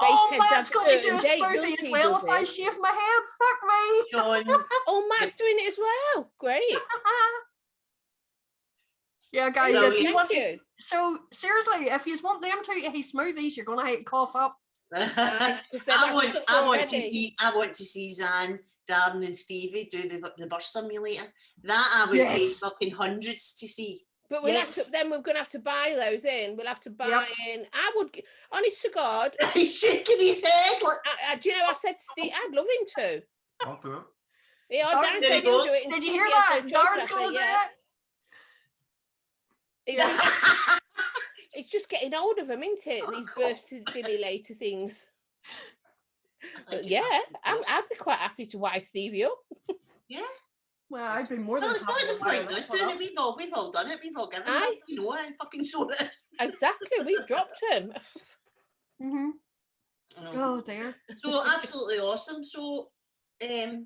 Oh, Vape Heads Matt's have going to do certain a date, smoothie don't as he, well if does I he? shave my head. Fuck me. Sean, Oh, Matt's doing it as well. Great. Yeah, guys, Hello, if you Thank want you. so seriously, if you want them to eat smoothies, you're gonna hate to cough up. Aye, 'cause they're that stuff already. I want to see Zan, Darren, and Stevie do the bus simulator. That I would pay Yes. fucking hundreds to see. But we'll have Yes. to. Then we're going to have to buy those in. We'll have to buy Yep. in. I would, honest to God. He's shaking his head like. Do you know? I said to Steve, I'd love him to. I'll do it. Yeah, Darren, Darren there said you he'll go. do it. and Did you Stevie hear has that? no choice. Darren's I said, gonna do yeah. it. It's- It's just getting hold of them, isn't it? Oh, These cool. birth stimulator things. I think But it's yeah, absolutely I'd be quite happy to wise Stevie up. Yeah. Well, I've been more than Well, it's not happy the to wire point. this Let's one do up. it. We've all done it. We've all given Aye. them. You know how fucking so it is. Exactly, we've dropped him. Mhm. I know. Oh dear. So absolutely awesome. So, you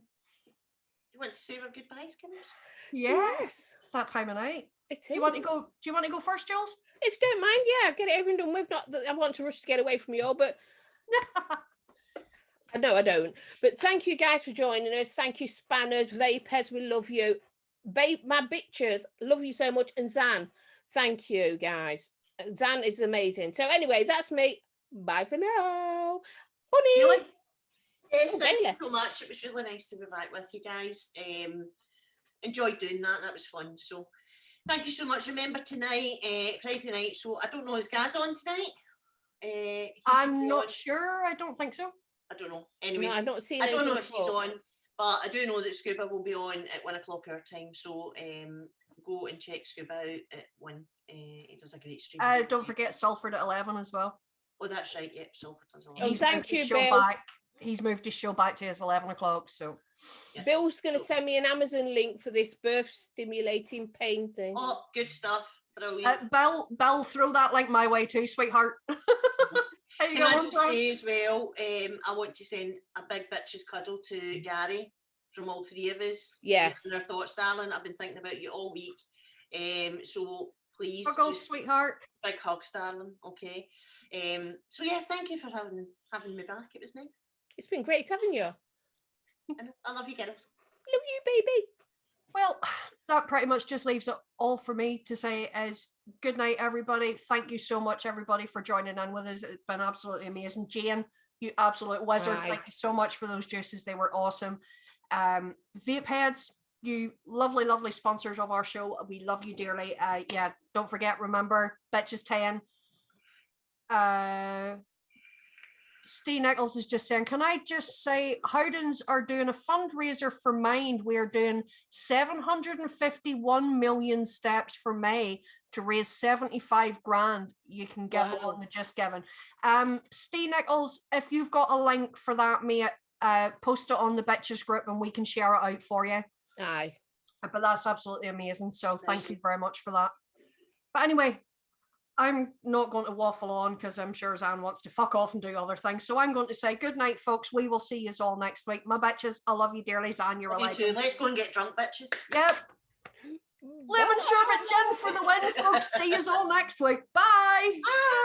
want to say our goodbyes, Kenneth? Yeah, Yes, it's that time of night. it is. Do you want to go? Do you want to go first, Jules? If you don't mind, yeah, get it everything done with. Not that I want to rush to get away from you all, but no, I don't. But thank you guys for joining us. Thank you, Spanners, Vapers, we love you. My bitches, love you so much. And Zan, thank you, guys. Zan is amazing. So anyway, that's me. Bye for now. Bunny. Really? Yes, Oh, thank you Bailey. so much. It was really nice to be back with you guys. Enjoyed doing that. That was fun. So thank you so much. Remember tonight, Friday night. So I don't know, is Gaz on tonight? He should I'm be not on. sure. I don't think so. I don't know. Anyway, No, I've not seen I don't know anything if he's before. on, but I do know that Scuba will be on at 1 o'clock our time. So go and check Scuba out at 1. He does a great stream. Don't forget Salford at 11 as well. Oh, that's right. Yep, Salford does a lot. Oh, He's thank moved his you, show Bill. back. He's moved his show back to his 11 o'clock. So Yeah. Bill's going to send me an Amazon link for this birth stimulating pain thing. Oh, good stuff. Brilliant. Bill, throw that link my way too, sweetheart. How you Can I going, just Fran? say as well, I want to send a big bitches cuddle to Gary from all three of us. Yes. And our thoughts, darling. I've been thinking about you all week. So please, Buckle, just sweetheart. big hugs, darling. Okay. So yeah, thank you for having me back. It was nice. It's been great having you. I love you, girls. Love you, baby. Well, that pretty much just leaves it all for me to say is good night, everybody. Thank you so much, everybody, for joining in with us. It's been absolutely amazing. Jane, you absolute wizard. Aye. Thank you so much for those juices. They were awesome. Vape Heads, you lovely, lovely sponsors of our show. We love you dearly. Yeah, don't forget, remember, Bitches 10. Steve Nichols is just saying, can I just say, Howdens are doing a fundraiser for Mind. We're doing 751 million steps for May to raise 75 grand. You can give Wow. on the Just Giving. Steve Nichols, if you've got a link for that, mate, post it on the Bitches group and we can share it out for you. Aye. But that's absolutely amazing. So thank Nice. you very much for that. But anyway, I'm not going to waffle on because I'm sure Zan wants to fuck off and do other things. So I'm going to say good night, folks. We will see you all next week. My bitches, I love you dearly. Zan, you're a Love you legend. too. Let's go and get drunk, bitches. Yep. Lemon sherbet gin for the win, folks. See you all next week. Bye. Bye.